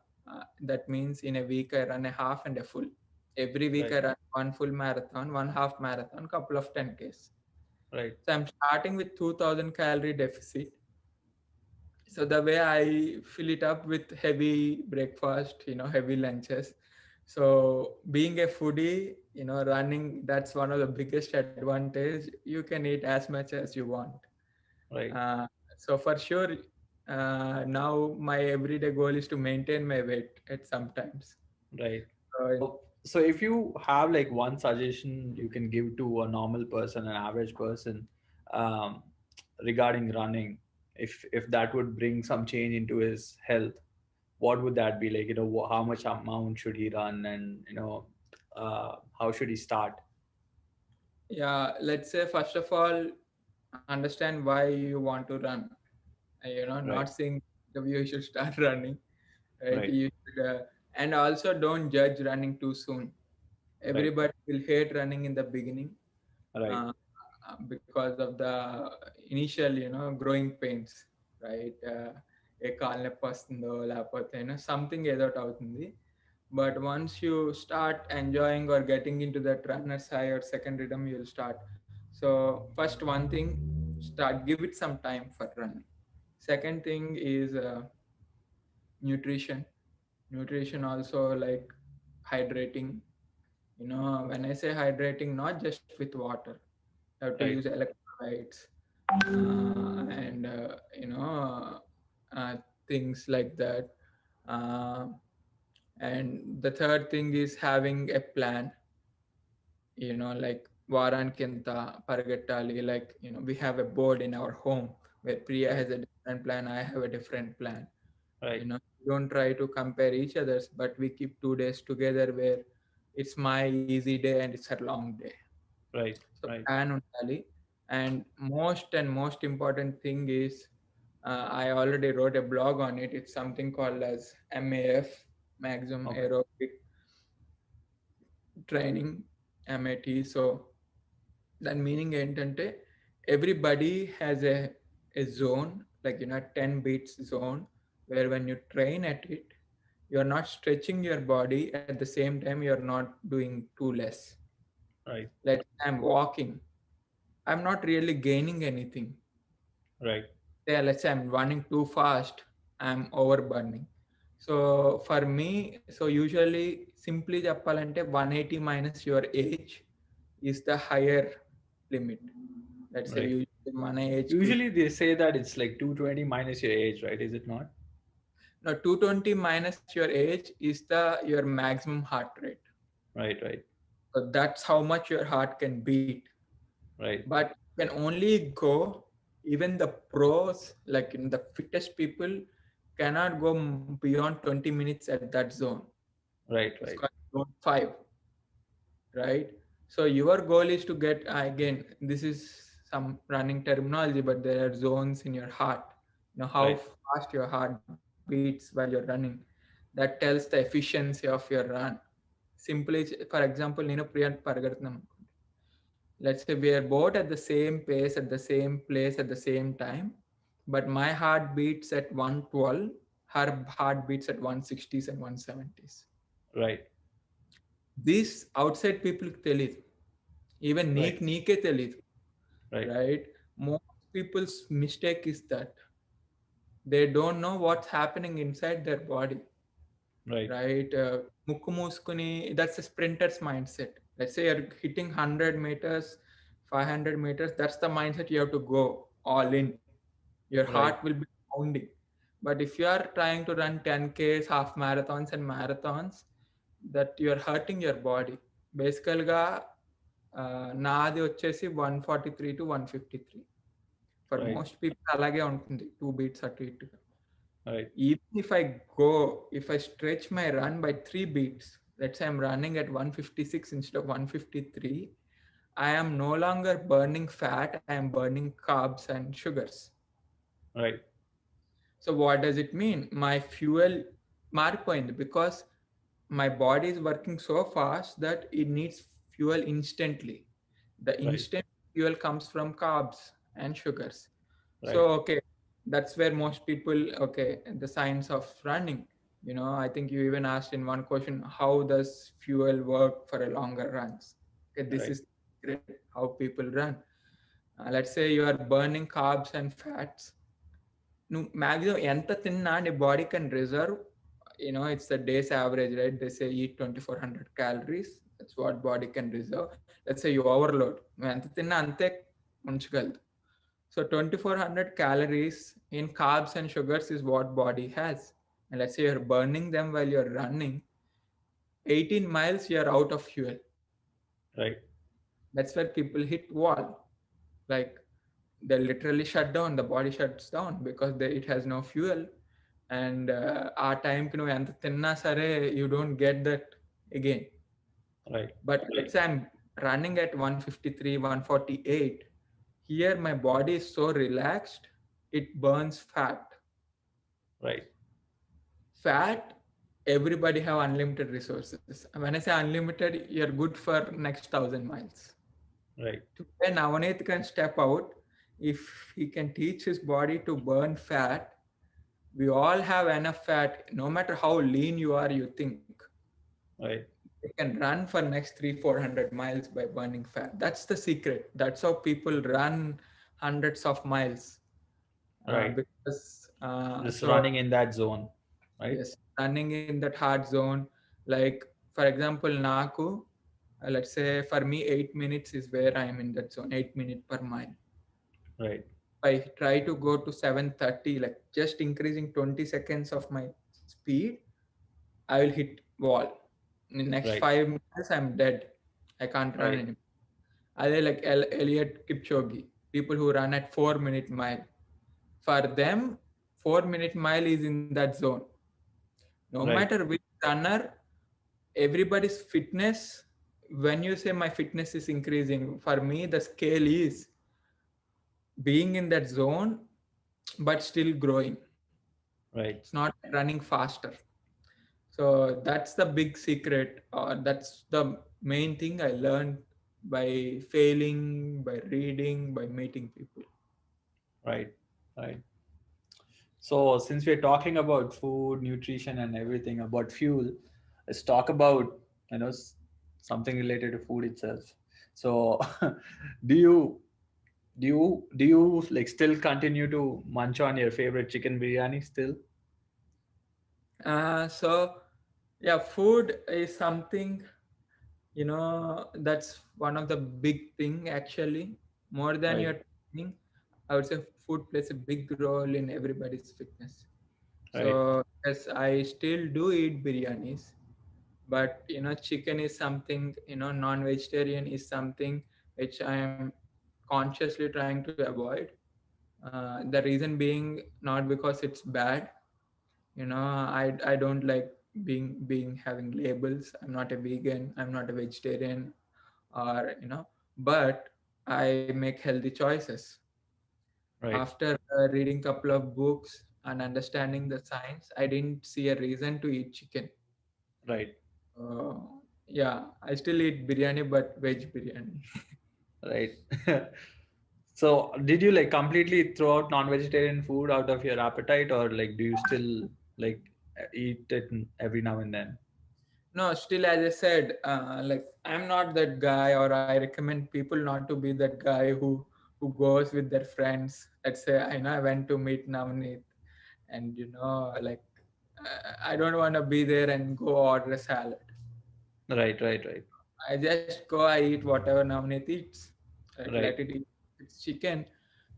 That means in a week I run a half and a full. Every week right, I run one full marathon, one half marathon, couple of 10Ks. right, So I'm starting with 2000 calorie deficit. So the way I fill it up with heavy breakfast, heavy lunches. So being a foodie, running, that's one of the biggest advantage. You can eat as much as you want. right, Uh, so for sure, now my everyday goal is to maintain my weight at sometimes. right. So So if you have like one suggestion you can give to a normal person, an average person, um, regarding running, if that would bring some change into his health, what would that be? Like, how much amount should he run, and how should he start? yeah, let's say first of all, understand why you want to run. Right. Not saying the way you should start running, right? Right. You should, and also don't judge running too soon. Right. Everybody will hate running in the beginning, Right. uh, because of the initial, growing pains, right? ఏ కాలు నొప్పి వస్తుందో లేకపోతే something ఏదో ఒకటి అవుతుంది. But once you start enjoying or getting into that runner's high or second rhythm, you'll start. So first one thing, start, give it some time for running. Second thing is nutrition. Nutrition also, like hydrating. When I say hydrating, not just with water, you have to Right. use electrolytes, and things like that. Uh, and the third thing is having a plan. Like varanki enta paragettali. Like we have a board in our home where Priya Right. has a different plan, I have a different plan. Right. We don't try to compare each other's, but we keep 2 days together where it's my easy day and it's her long day. Right. So Right. plan untali. And most important thing is, I already wrote a blog on it. It's something called as MAF, maximum Okay. aerobic training, MAT. So that meaning ఏంటంటే everybody has a zone, like 10 beats zone, where when you train at it, you're not stretching your body, at the same time you're not doing too less. Right. Let's say I'm walking, I'm not really gaining anything. Right. Yeah, let's say I'm running too fast, I'm overburning. So for me, so usually simply చెప్పాలంటే 180 minus your age is the higher limit. Let's say Right. usually మన age కి Usually they say that it's like 220 minus your age, right? Is it not? no, 220 minus your age is the your maximum heart rate. Right. Right. So that's how much your heart can beat. Right. But can only go, even the pros, like in the fittest people, cannot go beyond 20 minutes at that zone. Right. It's Right. called zone 5, right? So your goal is to get, again, this is some running terminology, but there are zones in your heart. How Right. fast your heart beats while you're running. That tells the efficiency of your run. Simply, for example, Priyank Paragatnam. Let's say we are both at the same pace, at the same place, at the same time, but my heart beats at 112, her heart beats at 160s and 170s. Right. This outside people తెలియదు, even Right. నీకే తెలియదు, Right. right? Most people's mistake is that they don't know what's happening inside their body, Right. right? ముక్కు మూసుకుని, that's a sprinter's mindset. Let's say you're hitting 100 meters, 500 meters, that's the mindset you have to go all in. Your heart Right. will be pounding. But if you are trying to run 10Ks, half marathons and marathons, that you're hurting your body. Basically, నాది వచ్చేసి 143 to 153. For Right. most people అలాగే ఉంటుంది, 2 beats అటు ఇటుగా. Right. Even if I stretch my run by 3 beats, let's say I'm running at 156 instead of 153, I am no longer burning fat, I am burning carbs and sugars. Right. So what does it mean? My fuel మారిపోయింది, because my body is working so fast that it needs fuel instantly. The Right. instant fuel comes from carbs and sugars. So Right. okay, that's where most people, okay, the science of running, I think you even asked in one question, how does fuel work for a longer runs? Okay, this Right. is how people run. Let's say you are burning carbs and fats. నువ్వు maximum ఎంత తిన్నా నీ body can reserve, it's the day's average, right? They say eat 2400 calories. That's what body can reserve. Let's say you overload, నువ్వు ఎంత తిన్నా అంతే ఉంచగలదు. So 2400 calories in carbs and sugars is what body has. And let's say you're burning them while you're running, 18 miles you're out of fuel. Right. That's where people hit wall. Like they literally shut down, the body shuts down because it has no fuel. And ఆ టైంకి నువ్వు ఎంత తిన్నా సరే you don't get that again. Right. But let's say I'm running at 153, 148, here my body is so relaxed, it burns fat. Right. Fat, everybody have unlimited resources. When I say unlimited, you're good for next 1,000 miles. Right. Today, Navaneet can step out. If he can teach his body to burn fat, we all have enough fat. No matter how lean you are, you think Right. you can run for next 300-400 miles by burning fat. That's the secret. That's how people run hundreds of miles. Right. Because Just so running in that zone. Right. yes, running in that hard zone. Like for example, Naku, let's say for me 8 minutes is where I am in that zone. 8 minutes per mile. Right. I try to go to 7:30, like just increasing 20 seconds of my speed, I will hit wall. In the next Right. 5 minutes, I'm dead. I can't run Right. anymore. Are they like Elliot Kipchoge, people who run at 4 minute mile? For them, 4 minute mile is in that zone. No Right. matter which runner, everybody's fitness, when you say my fitness is increasing, for me, the scale is being in that zone, but still growing. Right. It's not running faster. So that's the big secret, or that's the main thing I learned by failing, by reading, by meeting people. Right. Right. So since we're talking about food, nutrition, and everything about fuel, let's talk about something related to food itself. So, do you do you like still continue to munch on your favorite chicken biryani still? So yeah, food is something, that's one of the big thing actually. More than Right. your training, I would say food plays a big role in everybody's fitness. Right. So yes, I still do eat biryanis, but chicken is something, non-vegetarian is something which I am consciously trying to avoid. The reason being not because it's bad. I don't like being having labels. I'm not a vegan, I'm not a vegetarian, or but I make healthy choices Right. after reading couple of books and understanding the science. I didn't see a reason to eat chicken. Right. uh, yeah, I still eat biryani, but veg biryani. Right. So, did you like completely throw out non-vegetarian food out of your appetite, or like do you still like eat it every now and then? No, still, as I said, like I'm not that guy, or I recommend people not to be that guy who goes with their friends. Let's say I went to meet Navneet, and like I don't want to be there and go order a salad. Right. Right. Right. I just go, I eat whatever Navneet eats. Like let Right. it eat. It's chicken.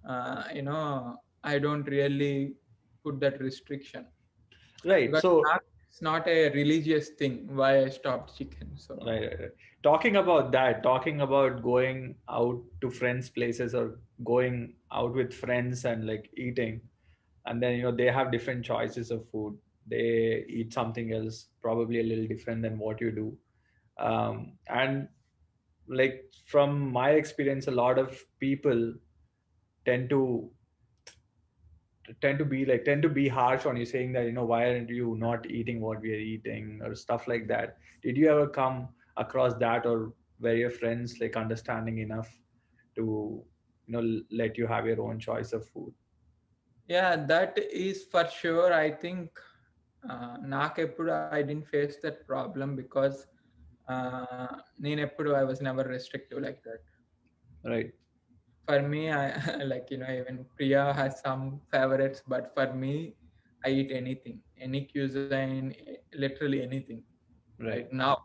I don't really put that restriction Right. because So, it's not a religious thing. Why I stopped chicken? So. right, right, right. Talking about that, talking about going out to friends' places or going out with friends and like eating, and then they have different choices of food. They eat something else, probably a little different than what you do. And like from my experience, a lot of people tend to tend to be harsh on you, saying that why aren't you not eating what we are eating or stuff like that. Did you ever come across that, or were your friends like understanding enough to let you have your own choice of food? Yeah, that is for sure. I think నాకెప్పుడు I didn't face that problem because నేనెప్పుడు I was never restrictive like that. Right. For me, I like even Priya has some favorites, but for me, I eat anything, any cuisine, literally anything. Right Right. now,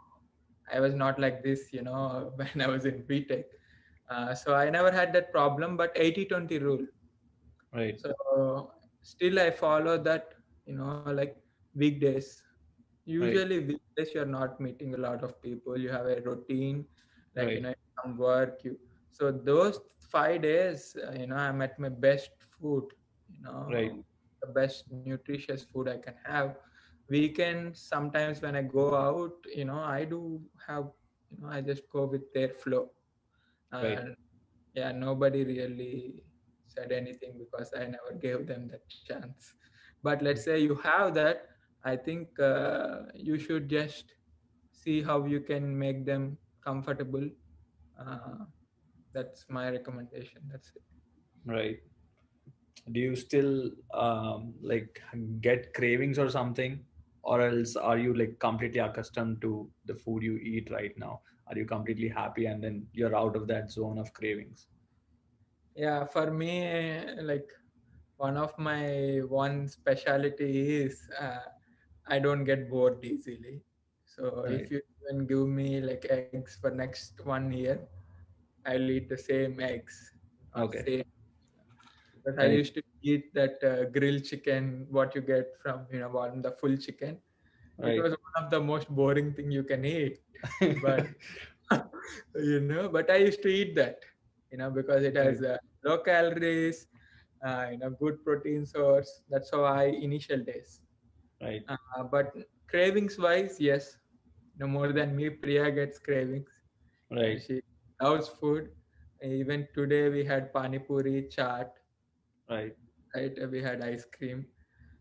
I was not like this, when I was in BTech. So I never had that problem. But 80-20 rule. Right. So still I follow that, like weekdays. Right. Usually weekdays you're not meeting a lot of people. You have a routine, like Right. some work. So those 5 days, I'm at my best food. Right. The best nutritious food I can have. Weekends sometimes when I go out, I do have, I just go with their flow. Right. yeah, nobody really said anything because I never gave them that chance. But let's say you have that, I think you should just see how you can make them comfortable. Uh, that's my recommendation. That's it. Right. Do you still like get cravings or something, or else are you like completely accustomed to the food you eat right now? Are you completely happy and then you're out of that zone of cravings? Yeah, for me, like one of my one specialty is I don't get bored easily. So if Right. you even give me like eggs for next 1 year, I'll eat the same eggs or Okay. same. Because I Right. used to eat that grilled chicken, what you get from one the full chicken. It Right. was one of the most boring thing you can eat, but but I used to eat that, because it has Right. low calories, good protein source. That's how I initial days. Right. But cravings wise, yes, no more than me, Priya gets cravings. Right. She loves food. Even today we had pani puri, chaat, Right. right? We had ice cream.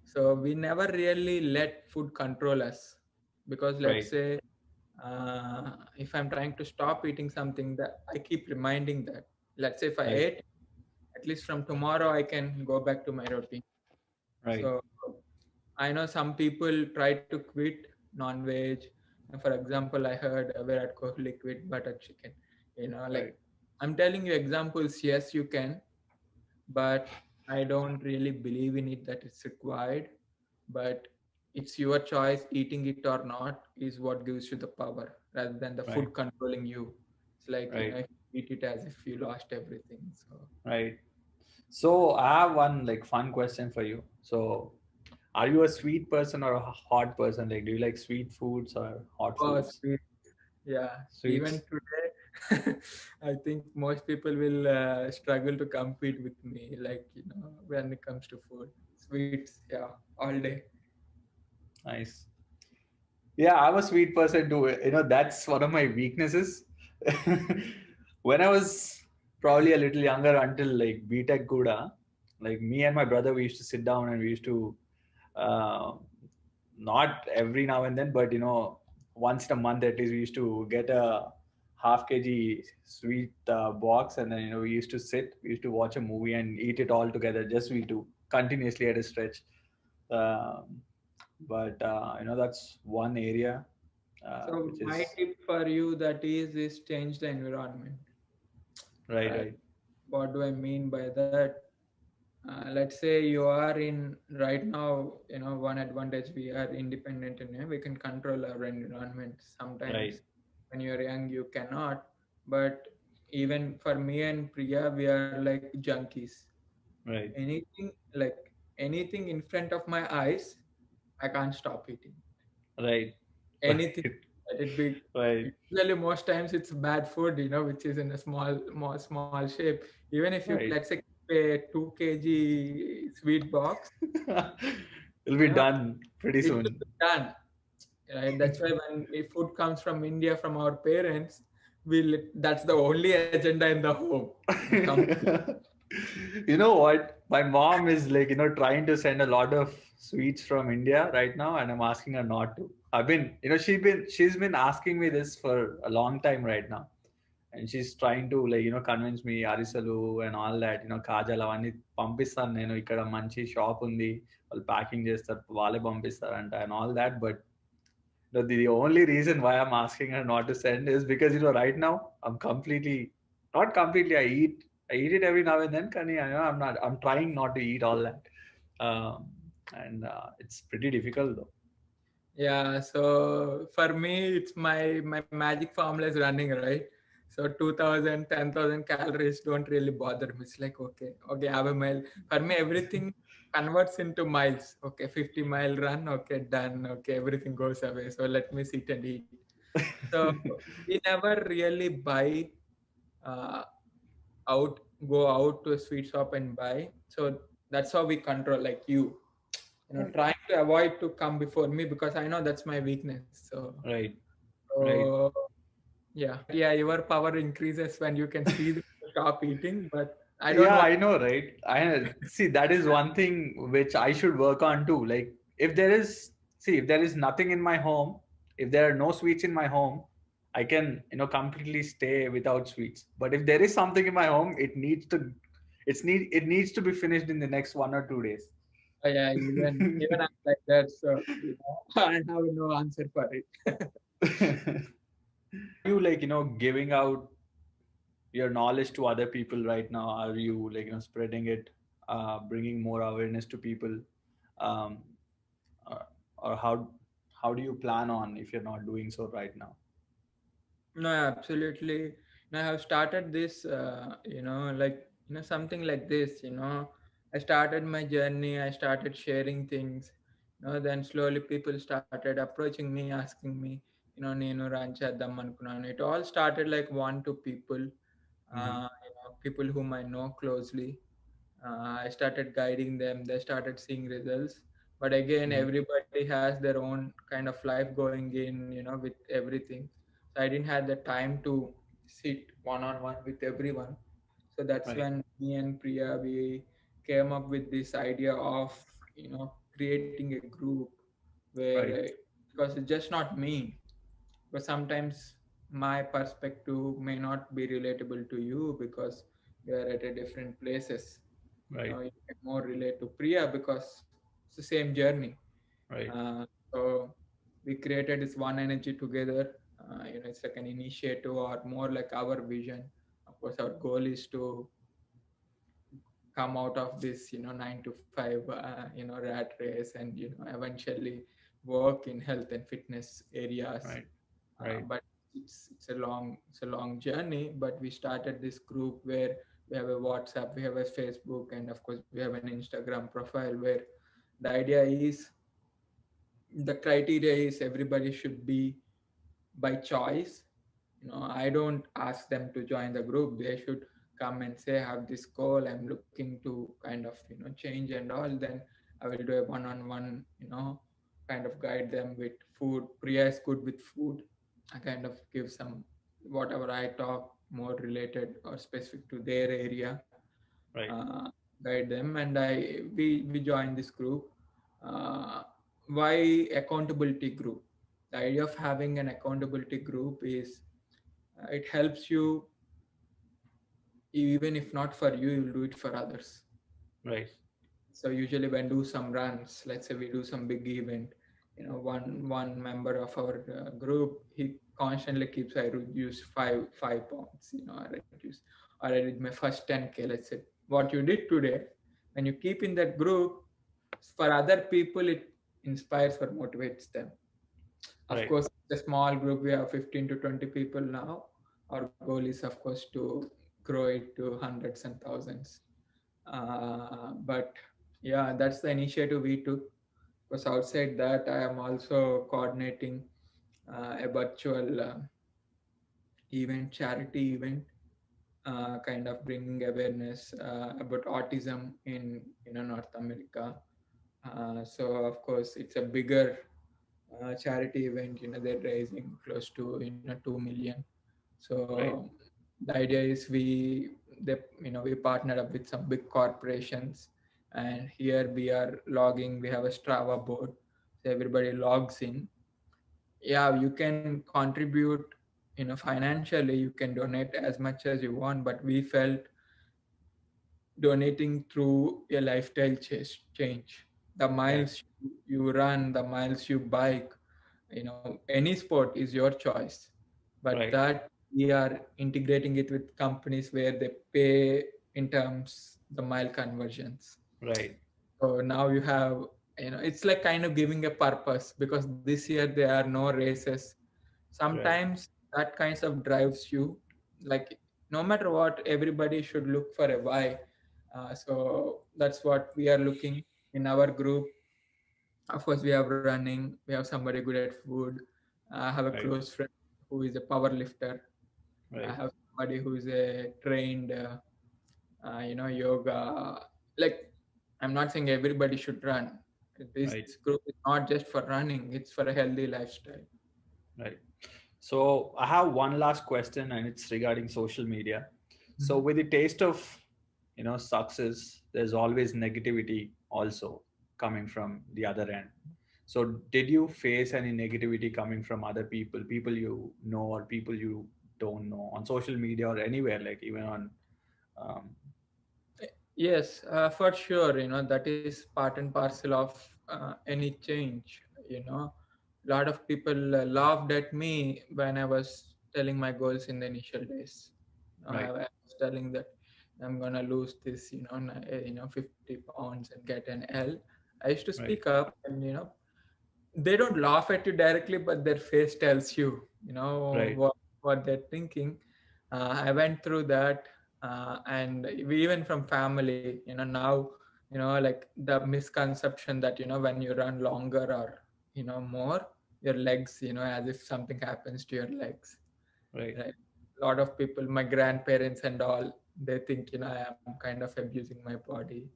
So we never really let food control us, because let's Right. say if I'm trying to stop eating something, that I keep reminding that. Let's say if I Right. ate, at least from tomorrow I can go back to my routine. Right. So I know some people try to quit non-veg. And for example, I heard Virat Kohli quit butter chicken. Like Right. I'm telling you examples. Yes, you can, but I don't really believe in it that it's required. But it's your choice. Eating it or not is what gives you the power, rather than the Right. food controlling you. It's like Right. eat it as if you lost everything. So, Right. So I have one like fun question for you. So are you a sweet person or a hot person? Like, do you like sweet foods or hot oh, foods? sweet. Yeah, even Sweets. today, I think most people will struggle to compete with me. Like when it comes to food, sweets, yeah, all day. Nice. Yeah, I'm a sweet person too. That's one of my weaknesses. When I was probably a little younger, until like BTech Kuda, like me and my brother, we used to sit down and we used to, uh, not every now and then, but once in a month at least, we used to get a half kg sweet box, and then we used to sit, we used to watch a movie and eat it all together, just we two, continuously at a stretch. Um, but that's one area So which my is tip for you that is change the environment. right, Right. right, What do I mean by that? Let's say you are in right now. One advantage, we are independent and we can control our environment. right, Sometimes when you're young, you cannot. But even for me and Priya, we are like junkies. right, Anything in front of my eyes, I can't stop eating right, anything. Let it be. right, Usually, most times it's bad food, which is in a small shape. Even if you, right. let's say, keep a 2 kg sweet box, It'll you be know, done pretty it will soon. be done. Right? That's why when if food comes from India from our parents, that's the only agenda in the home. Complete. You know what? My mom is like, trying to send a lot of sweets from India right now, and I'm asking her not to. I've been, she's been asking me this for a long time right now, and she's trying to like, convince me Arisalu and all that, కాజాలు అవన్నీ పంపిస్తాను నేను, ఇక్కడ మంచి shop ఉంది, వాళ్ళు packing చేస్తారు, వాళ్ళే పంపిస్తారంట and all that. But the only reason why I'm asking her not to send is because right now I'm completely, not completely. I eat it every now and then. Kani, I know I'm not. I'm trying not to eat all that, and it's pretty difficult though. Yeah, so for me, it's my magic formula is running, right? So 2,000, 10,000 calories don't really bother me. It's like, okay, have a mile. For me, everything converts into miles. Okay, 50-mile run, okay, done. Okay, everything goes away. So let me sit and eat. So we never really buy uh, out, go out to a sweet shop and buy. So that's how we control, like trying to avoid to come before me, because I know that's my weakness. Right, right, So yeah, your power increases when you can see the stop eating, but I don't Yeah, want. I know, right? I see that is one thing which I should work on too. Like if there is, see, if there is nothing in my home, if there are no sweets in my home, I can, completely stay without sweets. But if there is something in my home, it needs to be finished in the next 1 or 2 days. Yeah, even I'm like that, so I have no answer for it. You like, giving out your knowledge to other people right now? Are you like, spreading it, bringing more awareness to people? Um, or, or how do you plan on if you're not doing so right now? No, absolutely. I have started this, like, something like this, I started my journey, I started sharing things, then slowly people started approaching me, asking me, నేను run చేద్దాం అనుకున్నాను. It all started like one, two people, Hmm. people whom I know closely. I started guiding them, they started seeing results. But again, Hmm. everybody has their own kind of life going in, with everything. So I didn't have the time to sit one on one with everyone. So that's Right. when me and Priya, we came up with this idea of, creating a group where, Right. because it's just not me, but sometimes my perspective may not be relatable to you because we are at a different places. Right. You can more relate to Priya because it's the same journey. Right. So we created this one energy together. It's like an initiative or more like our vision. Of course, our goal is to come out of this, 9 to 5, rat race, and eventually work in health and fitness areas. Right. Right. But it's a long journey. But we started this group where we have a WhatsApp, we have a Facebook, and of course we have an Instagram profile where the idea is, the criteria is everybody should be by choice. I don't ask them to join the group, they should come and say, I have this goal, I'm looking to kind of change and all. Then I will do a one-on-one, kind of guide them with food. Priya is good with food. I kind of give some, whatever I talk more related or specific to their area, Right. uh, guide them. And we join this group. uh, why accountability group? The idea of having an accountability group is, it helps you, even if not for you, you'll do it for others. Right. So usually when do some runs, let's say we do some big event, one member of our group, he constantly keeps, I reduce 5 pounds, I reduce, or I did my first 10K, let's say. What you did today, when you keep in that group, for other people it inspires or motivates them. Of Right. course, the small group, we have 15 to 20 people now. Our goal is, of course, to grow it to hundreds and thousands. But yeah, that's the initiative we took. Because outside that, I am also coordinating a virtual charity event, kind of bringing awareness about autism in North America. So of course, it's a bigger charity event. They're raising close to 2 million. Right. So the idea is, we partnered up with some big corporations, and here we are logging. We have a Strava board, so everybody logs in. Yeah, you can contribute, financially. You can donate as much as you want, but we felt donating through a lifestyle change. The Right. miles you run, the miles you bike, any sport is your choice. But Right. that we are integrating it with companies where they pay in terms the mile conversions. Right. So now you have, it's like kind of giving a purpose, because this year there are no races. Right. Sometimes that kinds of drives you, like, no matter what, everybody should look for a why. So that's what we are looking in our group. Of course, we have running, we have somebody good at food. I have a Right. close friend who is a power lifter. I Right. have somebody who is a trained, yoga. Like, I'm not saying everybody should run. This Right. group is not just for running; it's for a healthy lifestyle. Right. So I have one last question, and it's regarding social media. So Mhm. with the taste of success, there's always negativity also coming from the other end. So did you face any negativity coming from other people you know or people you don't know on social media or anywhere, like even on um, Yes, for sure. That is part and parcel of any change. A lot of people laughed at me when I was telling my goals in the initial days. I right, was telling that I'm gonna lose this, 50 pounds and get an L. I used to speak right, up, and they don't laugh at you directly, but their face tells you, right, what they're thinking. I went through that, and even from family, now, like the misconception that when you run longer or more, your legs, as if something happens to your legs, right, right? A lot of people, my grandparents and all, they think I am kind of abusing my body,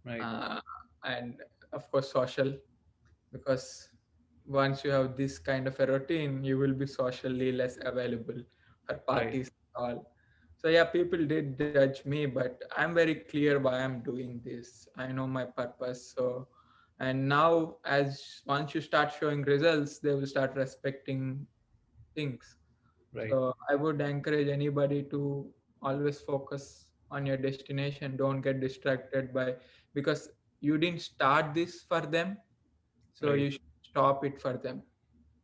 right, uh, and of course social, because once you have this kind of a routine, you will be socially less available for right, parties and all. So yeah, people did judge me, but I'm very clear why I'm doing this. I know my purpose. So, and now as once you start showing results, they will start respecting things. right, So I would encourage anybody to always focus on your destination. Don't get distracted by, because you didn't start this for them, so right, you should stop it for them.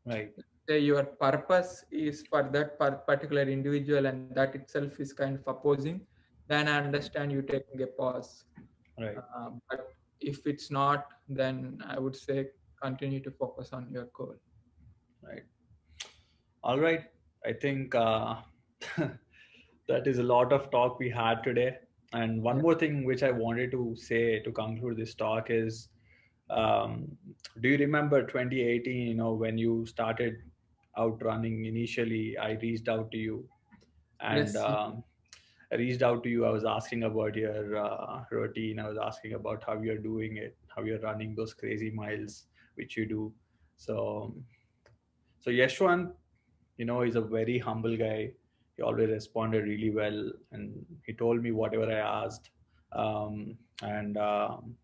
right, Say your purpose is for that particular individual, and that itself is kind of opposing, then I understand you taking a pause. right, But if it's not, then I would say continue to focus on your goal. right. All right. I think that is a lot of talk we had today. And one Yeah. more thing which I wanted to say to conclude this talk is, um, do you remember 2018, when you started out running initially, I reached out to you and Yes. I reached out to you. I was asking about your routine. I was asking about how you're doing it, how you're running those crazy miles, which you do. So, so Yeshwant, he's a very humble guy. He always responded really well, and he told me whatever I asked. And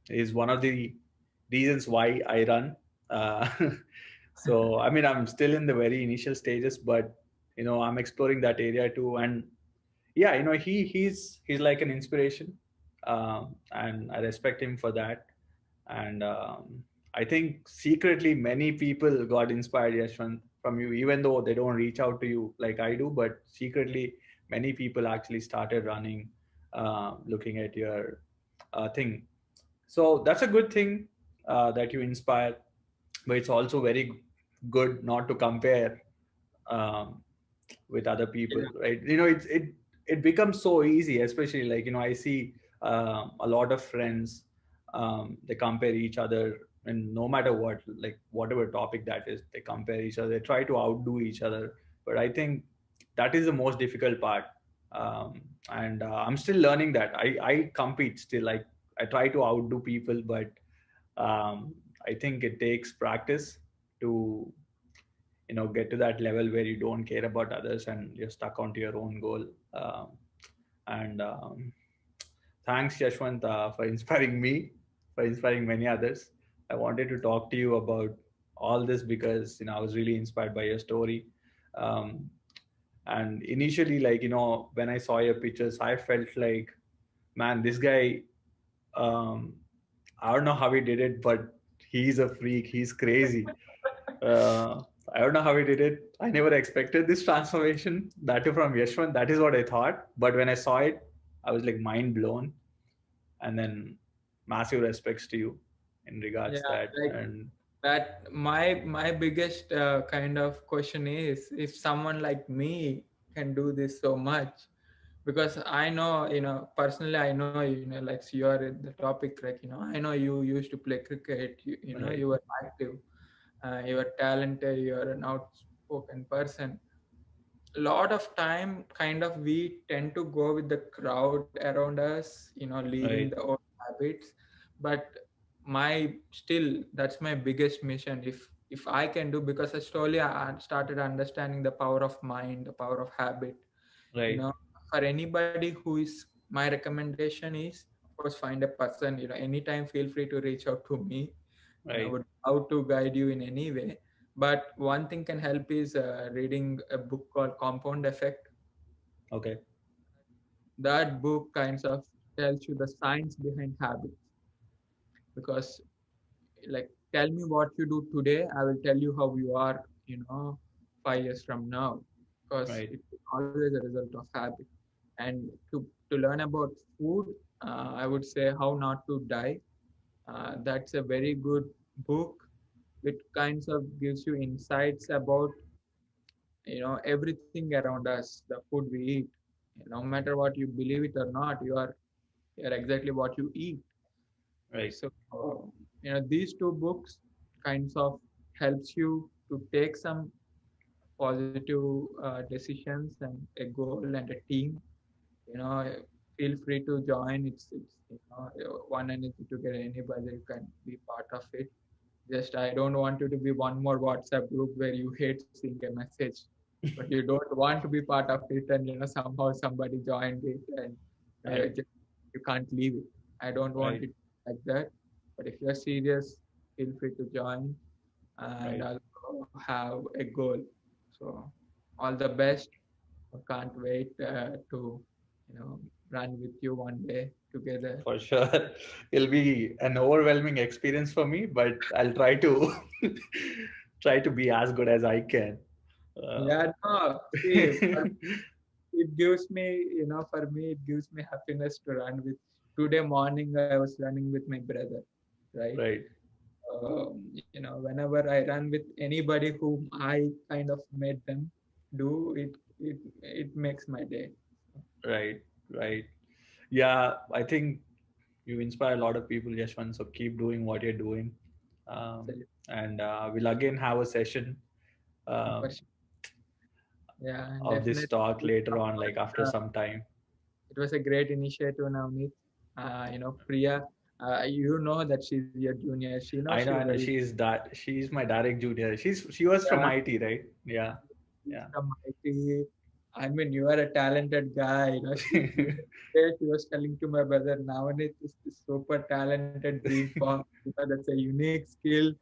is one of the reasons why I run. Uh, so I mean, I'm still in the very initial stages, but I'm exploring that area too. And yeah, he's like an inspiration, and I respect him for that. And I think secretly many people got inspired, Yashwant, from you, even though they don't reach out to you like I do. But secretly, many people actually started running, looking at your thing. So that's a good thing, that you inspire. But it's also very good not to compare, um, with other people, Yeah. right? It becomes so easy, especially like I see a lot of friends, they compare each other, and no matter what, like whatever topic that is, they compare each other, they try to outdo each other. But I think that is the most difficult part, and I'm still learning that. I compete still, like I try to outdo people, but I think it takes practice to get to that level where you don't care about others and you're stuck onto your own goal. And Thanks, Yashwant, for inspiring me, for inspiring many others. I wanted to talk to you about all this because I was really inspired by your story. um, and initially, like when I saw your pictures, I felt like, man, this guy, um, I don't know how he did it, but he's a freak, he's crazy. uh, I don't know how he did it. I never expected this transformation, that too from Yashwant. That is what I thought. But when I saw it, I was like mind blown. And then massive respects to you in regards Yeah, that. like And that. My biggest kind of question is, if someone like me can do this so much, because I know, personally, I know, like, so you are in the topic, like, I know you used to play cricket. right, You were active, you are talented, you are an outspoken person. A lot of time, kind of, we tend to go with the crowd around us, leaving the right, old habits. But my still, that's my biggest mission. If I can do, because I slowly started understanding the power of mind, the power of habit, you right, know for anybody who is, my recommendation is, of course, find a person, anytime feel free to reach out to me. I Right. would how to guide you in any way. But one thing can help is reading a book called Compound Effect. Okay. That book kinds of tells you the science behind habits, because like, tell me what you do today, I will tell you how you are, 5 years from now, because Right. it's always a result of habit. And to learn about food, I would say How Not to Die. That's a very good book. It kinds of gives you insights about everything around us, the food we eat. No matter what you believe it or not, you're exactly what you eat. Right. So these two books kinds of helps you to take some positive decisions and a goal and a team. You know, feel free to join. It's one energy together. Anybody can be part of it. Just I don't want you to be one more WhatsApp group where you hate seeing a message, but you don't want to be part of it, and somehow somebody joined it and Right. just, you can't leave it. I don't want Right. it like that. But if you're serious, feel free to join and Right. also have a goal. So all the best. I can't wait to run with you one day together. For sure. It'll be an overwhelming experience for me, but I'll try to try to be as good as I can. Yeah, no, see, it gives me, for me, it gives me happiness to run with. Today morning, I was running with my brother, right? Right. Whenever I run with anybody whom I kind of made them do it, it makes my day. Right. Right. Yeah, I think you inspire a lot of people, Yashwant. So keep doing what you're doing. So, And we'll again have a session for um, sure. Yeah, of this definitely. talk later Of on, course, like after some time. it was a great initiative, Navneet. Priya, you know that she's your junior. She knows I you know, I know. very. She's my direct junior. She was from Yeah, IT, right? Yeah, she's yeah. from IT. I mean, you are a talented guy. She was telling to my brother, nowadays this super talented green fox, that's a unique skill.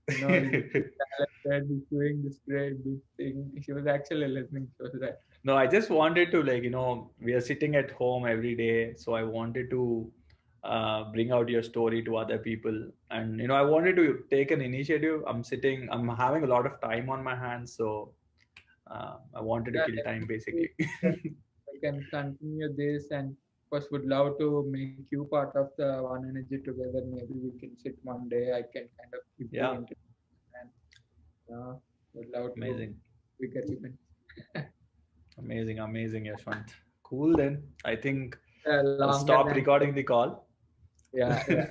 He's talented. He's doing this great big thing. She was actually listening to that. No, I just wanted to, like, we are sitting at home every day, so I wanted to bring out your story to other people, and I wanted to take an initiative. I'm having a lot of time on my hands, so I wanted to Yeah, kill time definitely. basically. We can continue this, and of course would love to make you part of the One Energy together. Maybe we can sit one day. I can kind of give you Yeah, interview, and would love to amazing, bigger events. amazing, amazing, Yashwant. Cool. Then I think I'll Longer stop than recording the call. yeah, yeah.